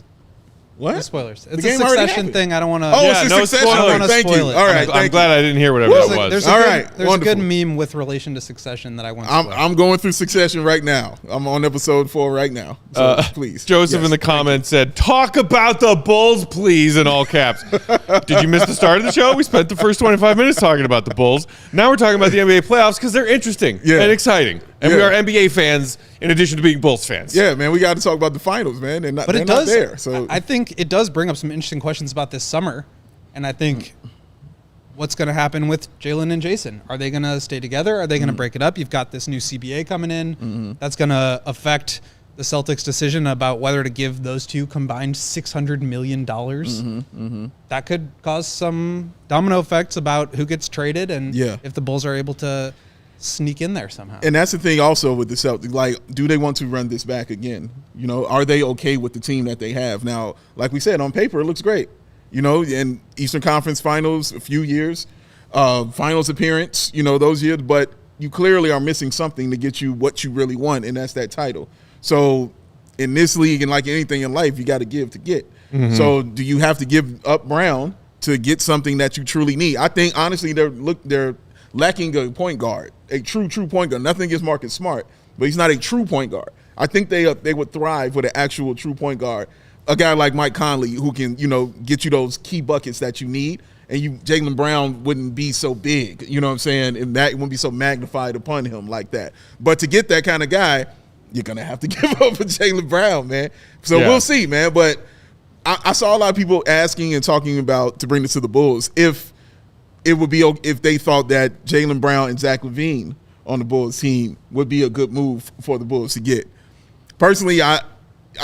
What? No spoilers. It's game a already Succession happened. thing. I don't want to. Oh, Yeah, it's a no Succession spoilers. thing. Thank you. Spoil it. All right, I'm glad I didn't hear whatever that was. There's All a right, good wonderful. meme with relation to Succession that I want to I'm going through Succession right now. I'm on episode 4 right now. So please. Joseph Yes, in the comments said, "Talk about the Bulls, please," in all caps. Did you miss the start of the show? We spent the first 25 minutes talking about the Bulls. Now we're talking about the NBA playoffs because they're interesting and exciting. And we are NBA fans in addition to being Bulls fans. Yeah, man, we got to talk about the finals, man. They're not there. So I think it does bring up some interesting questions about this summer. And I think what's going to happen with Jaylen and Jason? Are they going to stay together? Are they going to break it up? You've got this new CBA coming in. That's going to affect the Celtics' decision about whether to give those two combined $600 million. That could cause some domino effects about who gets traded and if the Bulls are able to sneak in there somehow. And that's the thing also with the Celtics. Like, do they want to run this back again? Are they okay with the team that they have? Now, like we said, on paper, it looks great. In Eastern Conference Finals, a few years, finals appearance, those years. But you clearly are missing something to get you what you really want, and that's that title. So in this league and like anything in life, you got to give to get. So do you have to give up Brown to get something that you truly need? I think, honestly, they're lacking a point guard, a true point guard. Nothing against Marcus Smart, but he's not a true point guard. I think they would thrive with an actual true point guard, a guy like Mike Conley who can, get you those key buckets that you need. And Jaylen Brown wouldn't be so big, you know what I'm saying? And that wouldn't be so magnified upon him like that. But to get that kind of guy, you're going to have to give up for Jaylen Brown, man. So we'll see, man. But I saw a lot of people asking and talking about, to bring this to the Bulls, if it would be if they thought that Jaylen Brown and Zach LaVine on the Bulls team would be a good move for the Bulls to get. Personally, I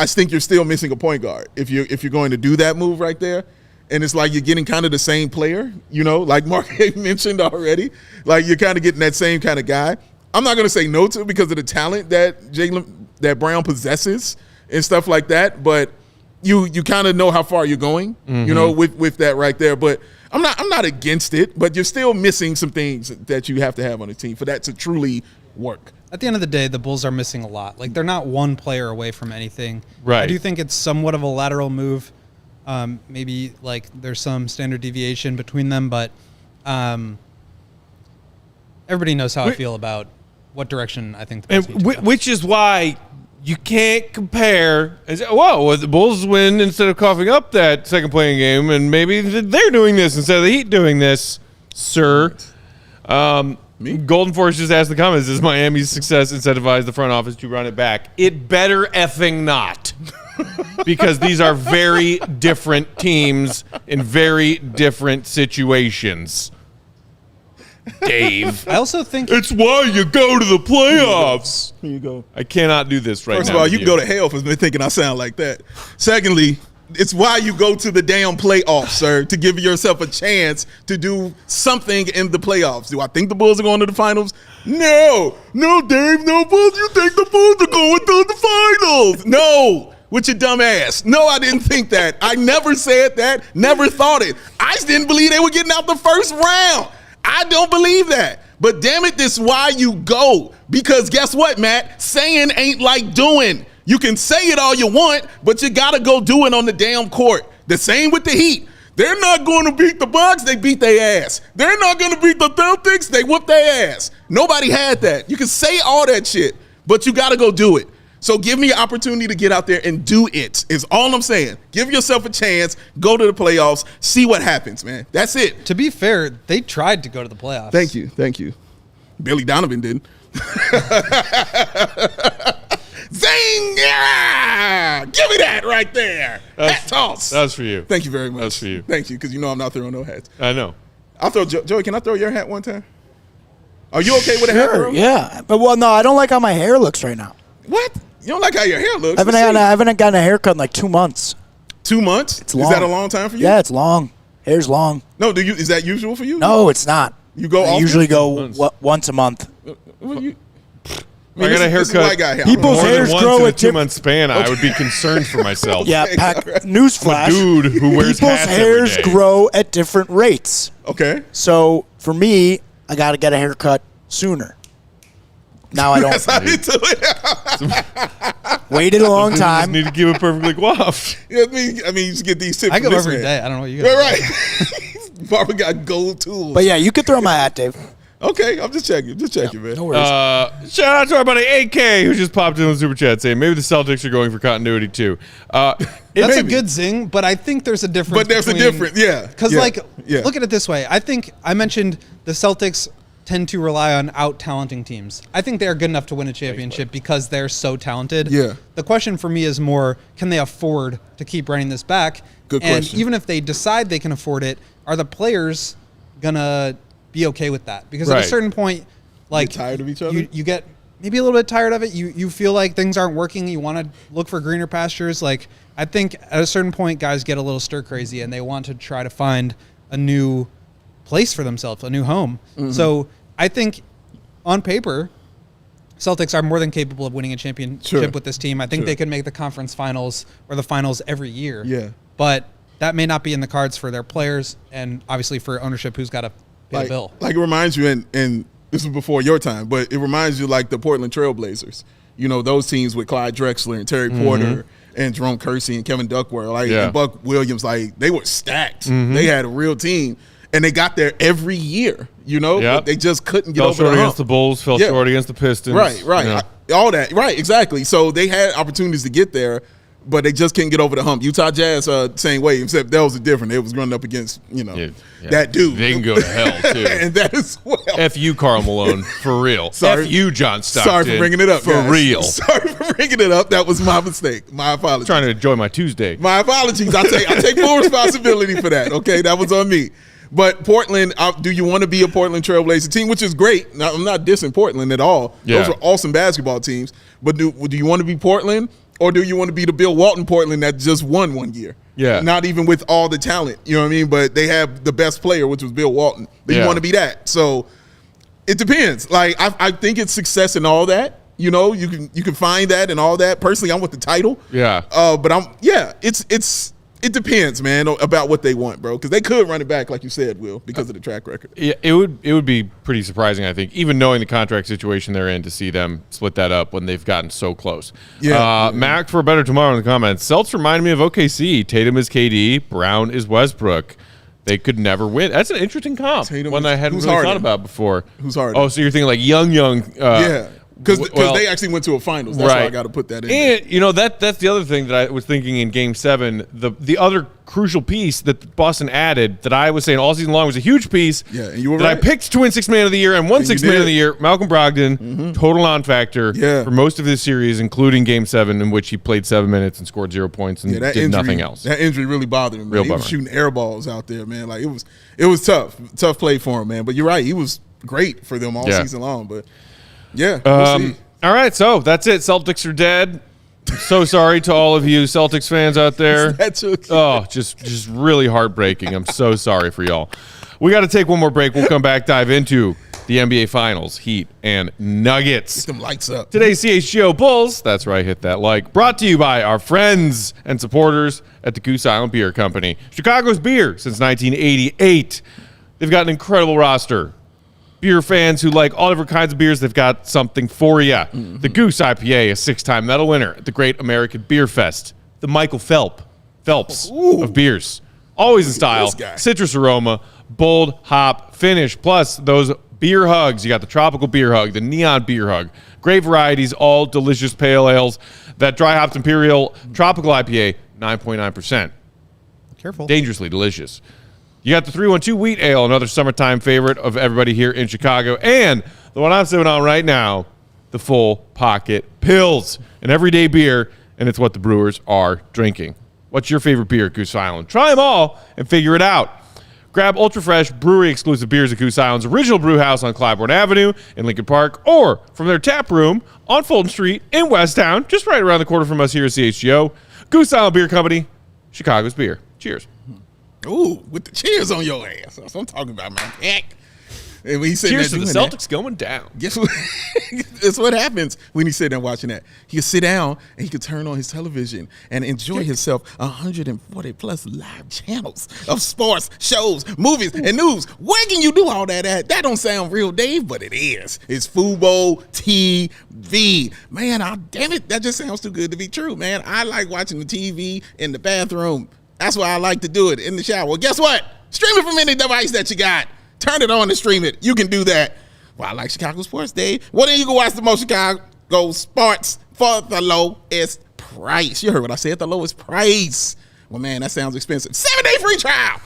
think you're still missing a point guard if you're going to do that move right there. And it's like you're getting kind of the same player, like Mark mentioned already. Like you're kind of getting that same kind of guy. I'm not going to say no to it because of the talent that Brown possesses and stuff like that. But you kind of know how far you're going, with that right there. But I'm not against it, but you're still missing some things that you have to have on the team for that to truly work. At the end of the day, the Bulls are missing a lot. Like, they're not one player away from anything. Right. I do think it's somewhat of a lateral move. Maybe, like, there's some standard deviation between them, but everybody knows how I feel about what direction I think the Bulls need to go. Which is why you can't compare. Whoa, the Bulls win instead of coughing up that second playing game, and maybe they're doing this instead of the Heat doing this, sir. Golden Force just asked the comments, does Miami's success incentivize the front office to run it back? It better effing not. Because these are very different teams in very different situations. Dave. I also think it's why you go to the playoffs. Here you go. I cannot do this right now. First of all, you can go to hell for thinking I sound like that. Secondly, it's why you go to the damn playoffs, sir, to give yourself a chance to do something in the playoffs. Do I think the Bulls are going to the finals? No, Dave, no, Bulls. You think the Bulls are going to the finals? No. With your dumb ass. No, I didn't think that. I never said that. Never thought it. I just didn't believe they were getting out the first round. I don't believe that. But damn it, this is why you go. Because guess what, Matt? Saying ain't like doing. You can say it all you want, but you got to go do it on the damn court. The same with the Heat. They're not going to beat the Bucks. They beat their ass. They're not going to beat the Celtics. They whoop their ass. Nobody had that. You can say all that shit, but you got to go do it. So give me an opportunity to get out there and do it is all I'm saying. Give yourself a chance. Go to the playoffs. See what happens, man. That's it. To be fair, they tried to go to the playoffs. Thank you. Thank you. Billy Donovan didn't. Zing! Yeah! Give me that right there. Hat toss. That was for you. Thank you very much. That's for you. Thank you, because you know I'm not throwing no hats. I know. I'll throw Joey. Can I throw your hat one time? Are you okay with a hat, bro? Yeah. But, no, I don't like how my hair looks right now. What? You don't like how your hair looks? I haven't gotten a haircut in like 2 months. 2 months? It's long. Is that a long time for you? Yeah, it's long. Hair's long. No, is that usual for you? No, it's not. You go I often? usually go once a month. Well, I got a haircut. People's more hairs than once grow in a at 2 month span. I would be concerned for myself. Yeah, newsflash. Dude who wears People's hats hairs every day. grow at different rates. Okay. So for me, I got to get a haircut sooner. Now I That's how don't. you do it. Waited a long You just time. need to give it perfectly coiffed. Yeah, I mean, you just get these tips I from go this every man. day. I don't know what you guys Yeah, right. Barbara got gold tools. But yeah, you could throw my hat, Dave. Okay, I'm just checking. Just checking, man. No worries. Shout out to our buddy AK who just popped in the super chat saying maybe the Celtics are going for continuity too. That's Maybe. a good zing, but I think there's a difference. But there's a difference, yeah. Because, Yeah, look yeah. at it this way. I think I mentioned the Celtics tend to rely on out-talenting teams. I think they are good enough to win a championship because they're so talented. Yeah. The question for me is more, can they afford to keep running this back? Good and question. even if they decide they can afford it, are the players going to be okay with that? Because at Right. a certain point, like Get tired of each other? you get maybe a little bit tired of it. You feel like things aren't working. You want to look for greener pastures. Like, I think at a certain point, guys get a little stir crazy and they want to try to find a new place for themselves, a new home. Mm-hmm. So I think on paper, Celtics are more than capable of winning a championship Sure. with this team. I think Sure. they could make the conference finals or the finals every year. Yeah. But that may not be in the cards for their players and obviously for ownership who's got to pay the bill. Like it reminds you, and this was before your time, but it reminds you like the Portland Trailblazers. You know, those teams with Clyde Drexler and Terry Porter and Jerome Kersey and Kevin Duckworth, like Yeah. and Buck Williams, like they were stacked. They had a real team, and they got there every year. You know, Yep. but they just couldn't get Fell over short the hump. against the Bulls, fell Yeah. short against the Pistons. Right, right. You know. All that. Right, exactly. So they had opportunities to get there, but they just couldn't get over the hump. Utah Jazz, same way, except that was different. They was running up against, Yeah. that dude. They can go to hell, too. And that as well. F you, Karl Malone, for real. Sorry. F you, John Stockton. Sorry for bringing it up, For guys. real. Sorry for bringing it up. That was my mistake. My apologies. Trying to enjoy my Tuesday. My apologies. I take full responsibility for that. Okay, that was on me. But Portland, do you want to be a Portland Trailblazer team, which is great? Now, I'm not dissing Portland at all. Yeah. Those are awesome basketball teams. But do you want to be Portland, or do you want to be the Bill Walton Portland that just won one year? Yeah. Not even with all the talent, you know what I mean? But they have the best player, which was Bill Walton. Do you Yeah. want to be that? So it depends. Like I think it's success in all that. You know, you can find that and all that. Personally, I'm with the title. Yeah. But it depends, man, about what they want, bro. Because they could run it back, like you said, Will, because of the track record. Yeah, it would be pretty surprising, I think, even knowing the contract situation they're in, to see them split that up when they've gotten so close. Yeah. Mac for a better tomorrow in the comments. Celts remind me of OKC. Tatum is KD. Brown is Westbrook. They could never win. That's an interesting comp. Tatum one that I hadn't who's really harder? thought about before. Who's harder? Oh, so you're thinking like young. Yeah. Because well, they actually went to a finals. That's why I got to put that in there. And, you know, that's the other thing that I was thinking in Game 7. The other crucial piece that Boston added that I was saying all season long was a huge piece. Yeah, and you were that I right. picked to win Sixth Man of the Year and won And you Sixth Man did. of the Year. Malcolm Brogdon, total non-factor Yeah. for most of this series, including Game 7, in which he played 7 minutes and scored 0 points and Yeah, that did injury, nothing else. That injury really bothered him. Man. Real He was bummer. shooting air balls out there, man. Like it was tough play for him, man. But you're right, he was great for them all Yeah. season long. But yeah, we'll see. All right, so that's it. Celtics are dead. I'm so sorry to all of you Celtics fans out there. That's okay. Oh, just really heartbreaking. I'm so sorry for y'all. We got to take one more break. We'll come back, dive into the NBA Finals, Heat and Nuggets. Get them lights up. Today's CHGO Bulls, that's right, hit that like, brought to you by our friends and supporters at the Goose Island Beer Company. Chicago's beer since 1988. They've got an incredible roster. Beer fans who like all different kinds of beers, they've got something for you. The Goose IPA, a 6-time medal winner at the Great American Beer Fest. The Michael Phelps of beers. always in style, This guy. citrus aroma, bold hop finish, plus those beer hugs. You got the tropical beer hug, the neon beer hug. Great varieties, all delicious pale ales. That dry hopped imperial tropical IPA, 9.9%. Careful. Dangerously delicious. You got the 312 wheat ale, another summertime favorite of everybody here in Chicago. And the one I'm sipping on right now, the Full Pocket Pills. An everyday beer, and it's what the brewers are drinking. What's your favorite beer at Goose Island? Try them all and figure it out. Grab ultra fresh brewery exclusive beers at Goose Island's original brew house on Clybourne Avenue in Lincoln Park, or from their tap room on Fulton Street in Westtown, just right around the corner from us here at CHGO. Goose Island Beer Company, Chicago's beer. Cheers. Ooh, with the cheers on your ass. That's what I'm talking about, man. Heck. And when he said Cheers that, to the doing Celtics going down. Guess what? That's what happens when he's sitting there watching that. He can sit down and he can turn on his television and enjoy himself 140 plus live channels of sports, shows, movies, and news. Where can you do all that at? That don't sound real, Dave, but it is. It's Fubo TV. Man, damn it, that just sounds too good to be true, man. I like watching the TV in the bathroom. That's why I like to do it in the shower. Well, guess what? Stream it from any device that you got. Turn it on and stream it. You can do that. Well, I like Chicago sports, Dave. Well, then you can watch the most Chicago sports for the lowest price. You heard what I said, the lowest price. Well, man, that sounds expensive. 7-day free trial.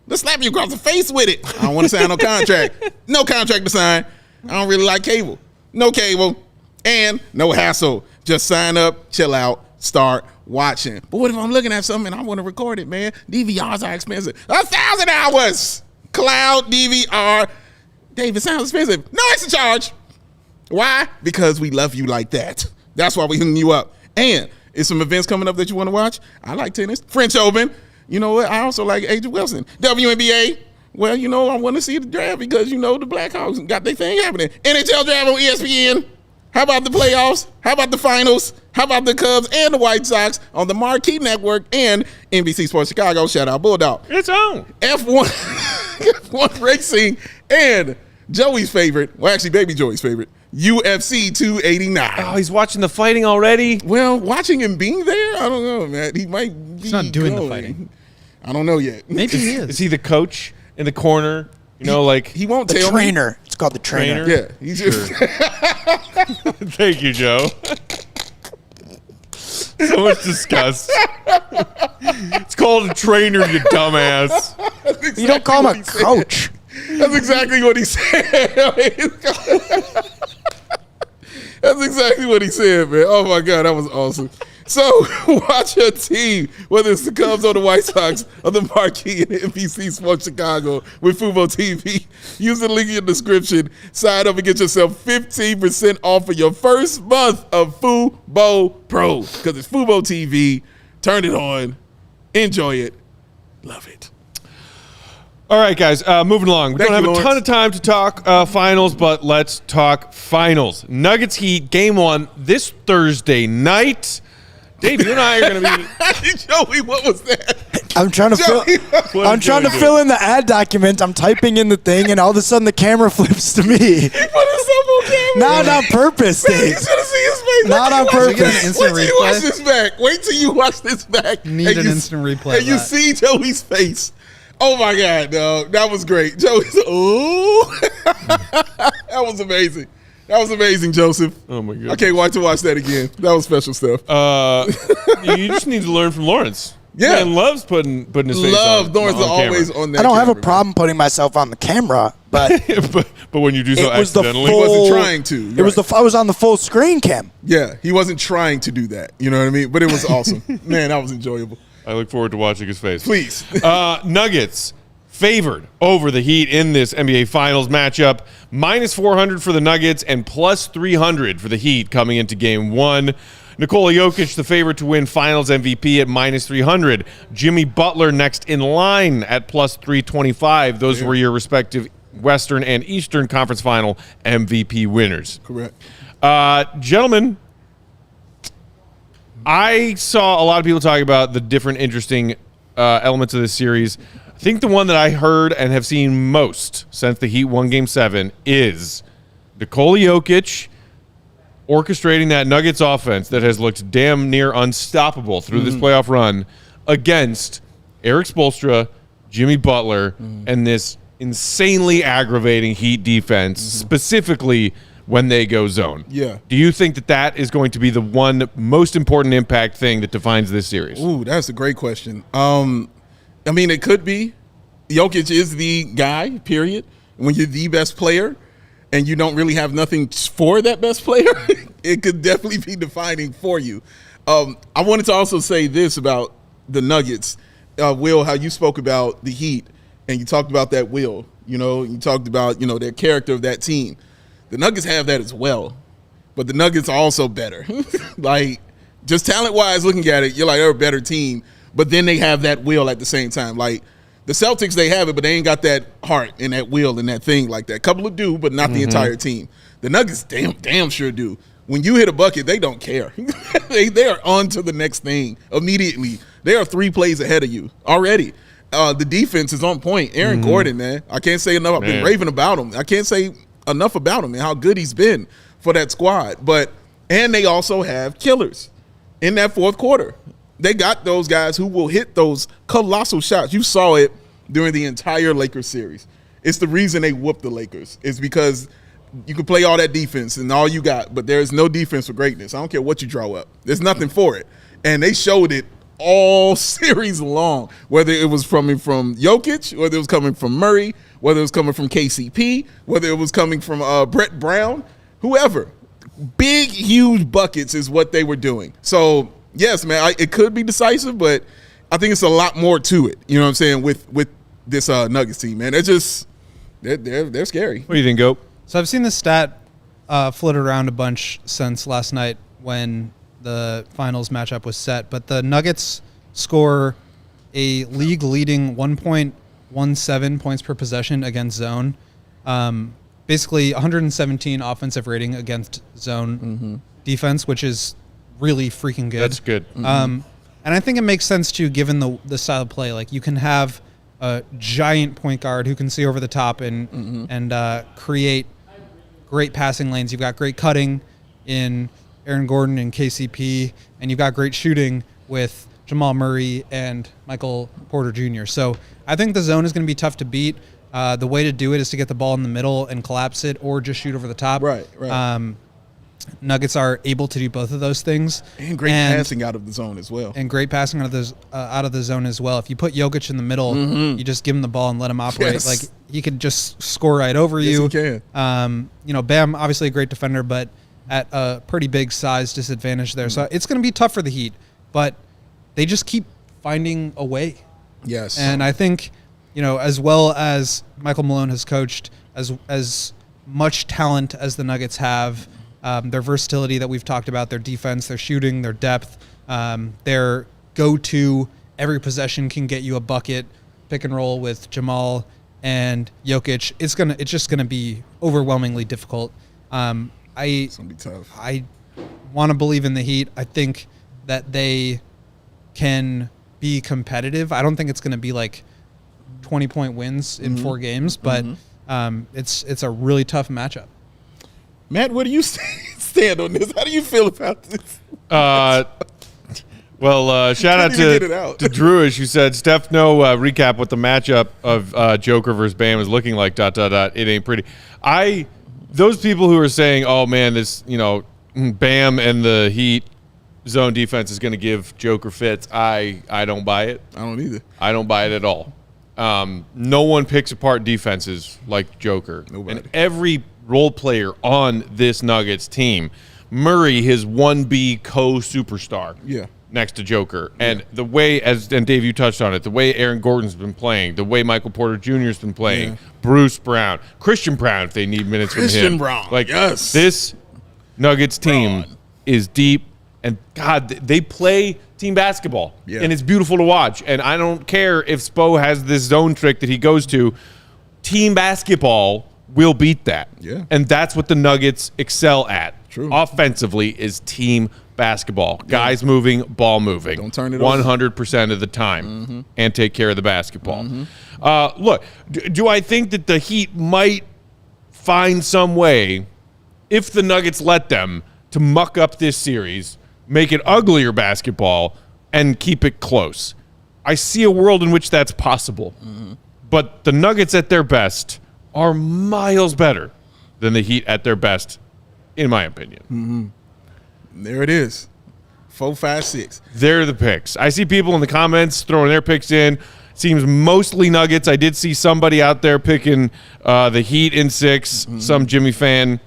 Let's slap you across the face with it. I don't want to sign no contract. No contract to sign. I don't really like cable. No cable. And no hassle. Just sign up, chill out, start watching. But what if I'm looking at something and I want to record it, man? DVRs are expensive. 1,000 hours. Cloud DVR. Dave, it sounds expensive. No extra charge. Why? Because we love you like that. That's why we hooking you up. And is some events coming up that you want to watch? I like tennis. French Open. You know what? I also like Agent Wilson. WNBA. Well, you know, I want to see the draft because, you know, the Blackhawks got their thing happening. NHL draft on ESPN. How about the playoffs? How about the finals? How about the Cubs and the White Sox on the Marquee Network and NBC Sports Chicago? Shout out Bulldog. It's on. F1, F1 racing, and Joey's favorite, well, actually, baby Joey's favorite, UFC 289. Oh, he's watching the fighting already? Well, watching him being there, I don't know, man. He might be He's not doing going. the fighting. I don't know yet. Maybe he is. Is he the coach in the corner? You know, like He won't The tell trainer. It's called the trainer. Trainer? me. Yeah, he's just Thank you, Joe. So much disgust. It's called a trainer, you dumbass. You don't call him a coach. That's exactly what he said. That's exactly what he said, man. Oh my God, that was awesome. So watch your team, whether it's the Cubs or the White Sox or the Marquee and NBC Sports Chicago with Fubo TV. Use the link in the description. Sign up and get yourself 15% off of your first month of Fubo Pro. Because it's Fubo TV. Turn it on. Enjoy it. Love it. All right, guys, moving along. We Thank don't have you, a ton of time to talk finals, but let's talk finals. Nuggets Heat, game one, this Thursday night. Dave, you and I are going to be... Joey, what was that? I'm trying to fill. Joey, I'm trying to fill in the ad document. I'm typing in the thing, and all of a sudden the camera flips to me. Put us up on camera. Not on purpose, Man, you Dave. should have seen his face. Not on purpose. Instant Wait till you replay? watch this back. Wait till you watch this back. Need and an you- instant replay And you of that. see Joey's face. Oh my God, dog. That was great. Joey's, ooh. That was amazing. That was amazing, Joseph. Oh, my God. I can't wait to watch that again. That was special stuff. You just need to learn from Lawrence. Yeah. Man loves putting his face Love on, Lawrence on is always camera. on that I don't have a camera, problem putting myself on the camera, but but when you do so it was the accidentally... full. He wasn't trying to. It was the. I was on the full screen cam. Yeah, he wasn't trying to do that. You know what I mean? But it was awesome. Man, that was enjoyable. I look forward to watching his face. Please. Nuggets favored over the Heat in this NBA Finals matchup. Minus 400 for the Nuggets and plus 300 for the Heat coming into game one. Nikola Jokic, the favorite to win Finals MVP at minus 300. Jimmy Butler next in line at plus 325. Those were your respective Western and Eastern Conference Final MVP winners. Correct. Gentlemen, I saw a lot of people talking about the different interesting elements of this series. I think the one that I heard and have seen most since the Heat won Game 7 is Nikola Jokic orchestrating that Nuggets offense that has looked damn near unstoppable through this playoff run against Eric Spoelstra, Jimmy Butler, and this insanely aggravating Heat defense, specifically when they go zone. Yeah. Do you think that that is going to be the one most important impact thing that defines this series? Ooh, that's a great question. I mean, it could be. Jokic is the guy, period. When you're the best player and you don't really have nothing for that best player, it could definitely be defining for you. I wanted to also say this about the Nuggets. Will, how you spoke about the Heat and you talked about that will, you talked about, their character of that team. The Nuggets have that as well, but the Nuggets are also better. Like, just talent-wise, looking at it, you're like, they're a better team, but then they have that will at the same time. Like, the Celtics, they have it, but they ain't got that heart and that will and that thing like that. A couple of do, but not the entire team. The Nuggets damn sure do. When you hit a bucket, they don't care. they are on to the next thing immediately. They are 3 plays ahead of you already. The defense is on point. Aaron Gordon, man, I can't say enough. I've been raving about him. I can't say enough about him and how good he's been for that squad. And they also have killers in that fourth quarter. They got those guys who will hit those colossal shots. You saw it during the entire Lakers series. It's the reason they whooped the Lakers. It's because you can play all that defense and all you got, but there's no defense for greatness. I don't care what you draw up. There's nothing for it. And they showed it all series long, whether it was coming from Jokic, whether it was coming from Murray, whether it was coming from KCP, whether it was coming from Brett Brown, whoever. Big, huge buckets is what they were doing. So, yes, man, it could be decisive, but I think it's a lot more to it, you know what I'm saying, with this Nuggets team, man. They're scary. What do you think, Goat? So I've seen this stat floated around a bunch since last night when the finals matchup was set, but the Nuggets score a league-leading 1.17 points per possession against zone. Basically, 117 offensive rating against zone defense, which is really freaking good. That's good. And I think it makes sense, too, given the style of play. Like, you can have a giant point guard who can see over the top and create great passing lanes. You've got great cutting in Aaron Gordon and KCP, and you've got great shooting with Jamal Murray and Michael Porter Jr. So I think the zone is going to be tough to beat. The way to do it is to get the ball in the middle and collapse it or just shoot over the top. Right. Nuggets are able to do both of those things. And great passing out of the zone as well. And great passing out of the zone as well. If you put Jokic in the middle, you just give him the ball and let him operate. Yes. Like, he could just score right over you. Yes, he can. Bam, obviously a great defender, but at a pretty big size disadvantage there. So it's going to be tough for the Heat, but they just keep finding a way. Yes. And I think, as well as Michael Malone has coached, as much talent as the Nuggets have, their versatility that we've talked about, their defense, their shooting, their depth, their go-to, every possession can get you a bucket, pick and roll with Jamal and Jokic. It's just gonna be overwhelmingly difficult. It's gonna be tough. I want to believe in the Heat. I think that they can be competitive. I don't think it's going to be like 20-point wins in 4 games, but it's a really tough matchup. Matt, where do you stand on this? How do you feel about this? Shout out to Drewish, who said, Steph, no recap what the matchup of Joker versus Bam is looking like, ... It ain't pretty. Those people who are saying, oh, man, this, Bam and the Heat zone defense is going to give Joker fits, I don't buy it. I don't either. I don't buy it at all. No one picks apart defenses like Joker. Nobody. And every role player on this Nuggets team, Murray, his 1B co-superstar. Yeah. Next to Joker. And the way, and Dave, you touched on it, the way Aaron Gordon's been playing, the way Michael Porter Jr.'s been playing, Bruce Brown, Christian Brown, if they need minutes from him. Christian Brown, yes. This Nuggets team is deep, and, God, they play team basketball, and it's beautiful to watch. And I don't care if Spo has this zone trick that he goes to. Team basketball will beat that. Yeah. And that's what the Nuggets excel at. True. Offensively is team basketball. Guys moving, ball moving. Don't turn it 100% of the time and take care of the basketball. Look, do I think that the Heat might find some way, if the Nuggets let them, to muck up this series, make it uglier basketball, and keep it close? I see a world in which that's possible. But the Nuggets at their best are miles better than the Heat at their best, in my opinion. There it is. 4, 5, 6. They're the picks. I see people in the comments throwing their picks in. Seems mostly Nuggets. I did see somebody out there picking the Heat in 6, some Jimmy fan.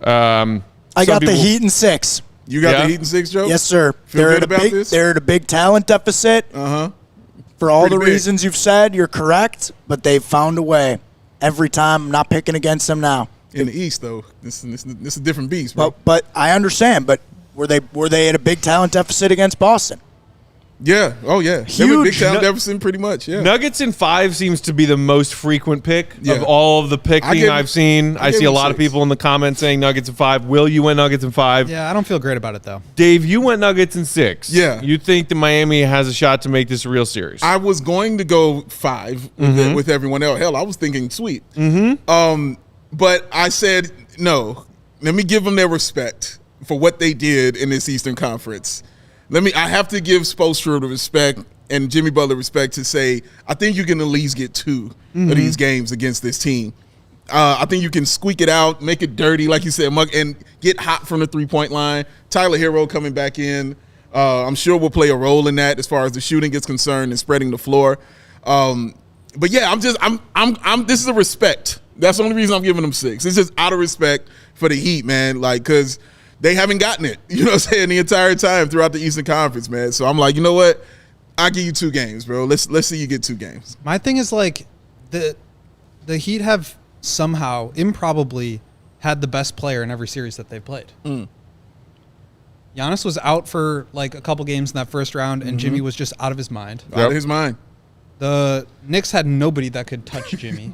I got the Heat in 6. You got the Heat in 6, Joe? Yes, sir. Feel good about this? They're at a big talent deficit. For all the reasons you've said, you're correct, but they've found a way. Every time, I'm not picking against them now. In the East, though, this is a different beast, bro. But I understand. But were they at a big talent deficit against Boston? Yeah. Oh, yeah. They were big talent deficit, pretty much. Yeah. Nuggets in 5 seems to be the most frequent pick of all of the picking I've seen. I see a lot of people in the comments saying Nuggets in 5. Will, you went Nuggets in 5? Yeah, I don't feel great about it, though. Dave, you went Nuggets in 6. Yeah. You think that Miami has a shot to make this a real series? I was going to go 5 with everyone else. Hell, I was thinking sweet. But I said, no, let me give them their respect for what they did in this Eastern Conference. I have to give Spoelstra the respect and Jimmy Butler respect to say, I think you can at least get 2 of these games against this team. I think you can squeak it out, make it dirty, like you said, and get hot from the 3-point line. Tyler Hero coming back in. I'm sure will play a role in that as far as the shooting is concerned and spreading the floor. But yeah, this is a respect. That's the only reason I'm giving them 6. It's just out of respect for the Heat, man. Like, because they haven't gotten it, you know what I'm saying, the entire time throughout the Eastern Conference, man. So I'm like, you know what? I'll give you 2 games, bro. Let's see you get 2 games. My thing is, like, the Heat have somehow, improbably, had the best player in every series that they've played. Giannis was out for, like, a couple games in that first round, and Jimmy was just out of his mind. Out of his mind. The Knicks had nobody that could touch Jimmy.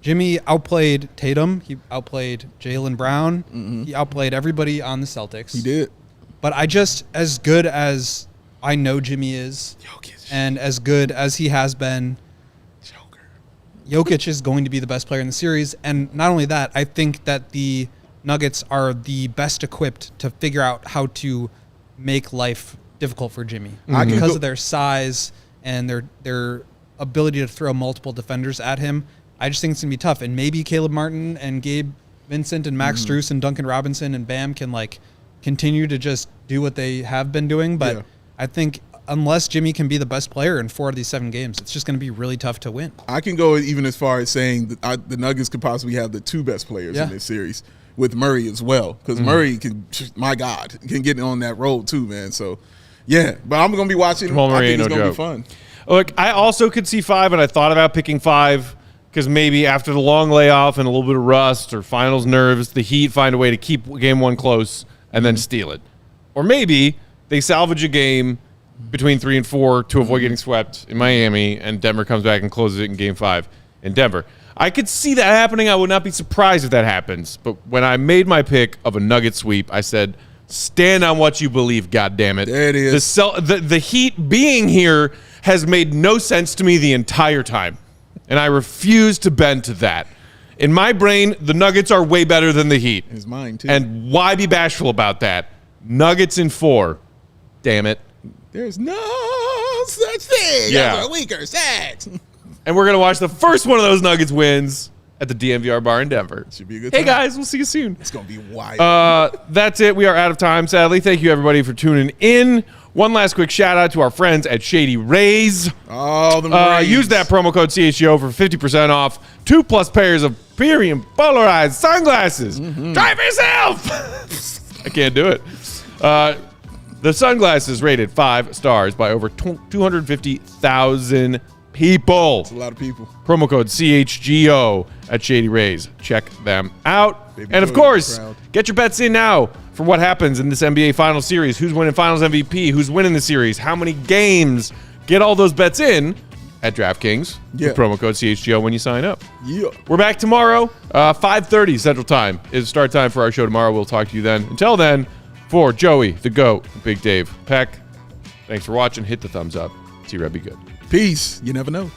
Jimmy outplayed Tatum. He outplayed Jaylen Brown. He outplayed everybody on the Celtics. He did. But as good as I know Jimmy is, Jokic. and as good as he has been, Jokic is going to be the best player in the series. And not only that, I think that the Nuggets are the best equipped to figure out how to make life difficult for Jimmy because of their size and their ability to throw multiple defenders at him. I just think it's going to be tough. And maybe Caleb Martin and Gabe Vincent and Max Strus and Duncan Robinson and Bam can, like, continue to just do what they have been doing. But I think unless Jimmy can be the best player in 4 of these 7 games, it's just going to be really tough to win. I can go even as far as saying that the Nuggets could possibly have the 2 best players in this series with Murray as well. Because Murray can, my God, can get on that road too, man. So, yeah. But I'm going to be watching. Jamal Murray, I think it's going to be fun. Look, I also could see 5, and I thought about picking 5. Because maybe after the long layoff and a little bit of rust or finals nerves, the Heat find a way to keep game 1 close and then steal it. Or maybe they salvage a game between 3 and 4 to avoid getting swept in Miami, and Denver comes back and closes it in game 5 in Denver. I could see that happening. I would not be surprised if that happens. But when I made my pick of a Nugget sweep, I said, stand on what you believe, goddammit. There it is. The Heat being here has made no sense to me the entire time. And I refuse to bend to that. In my brain, the Nuggets are way better than the Heat. It's mine, too. And why be bashful about that? Nuggets in 4. Damn it. There's no such thing as a weaker sex. And we're going to watch the first one of those Nuggets wins at the DMVR bar in Denver. Should be a good time. Hey, guys. We'll see you soon. It's going to be wild. That's it. We are out of time, sadly. Thank you, everybody, for tuning in. One last quick shout out to our friends at Shady Rays. Oh, the Rays. Use that promo code CHGO for 50% off 2+ pairs of premium polarized sunglasses. Try it for yourself. I can't do it. The sunglasses rated 5 stars by over 250,000 people. That's a lot of people. Promo code CHGO at Shady Rays. Check them out. And of course, get your bets in now for what happens in this NBA Finals series. Who's winning Finals MVP? Who's winning the series? How many games? Get all those bets in at DraftKings with promo code CHGO when you sign up. We're back tomorrow. 5:30 Central Time is start time for our show tomorrow. We'll talk to you then. Until then, for Joey, the GOAT, Big Dave, Peck, thanks for watching. Hit the thumbs up. See you, Red. Be good. Peace. You never know.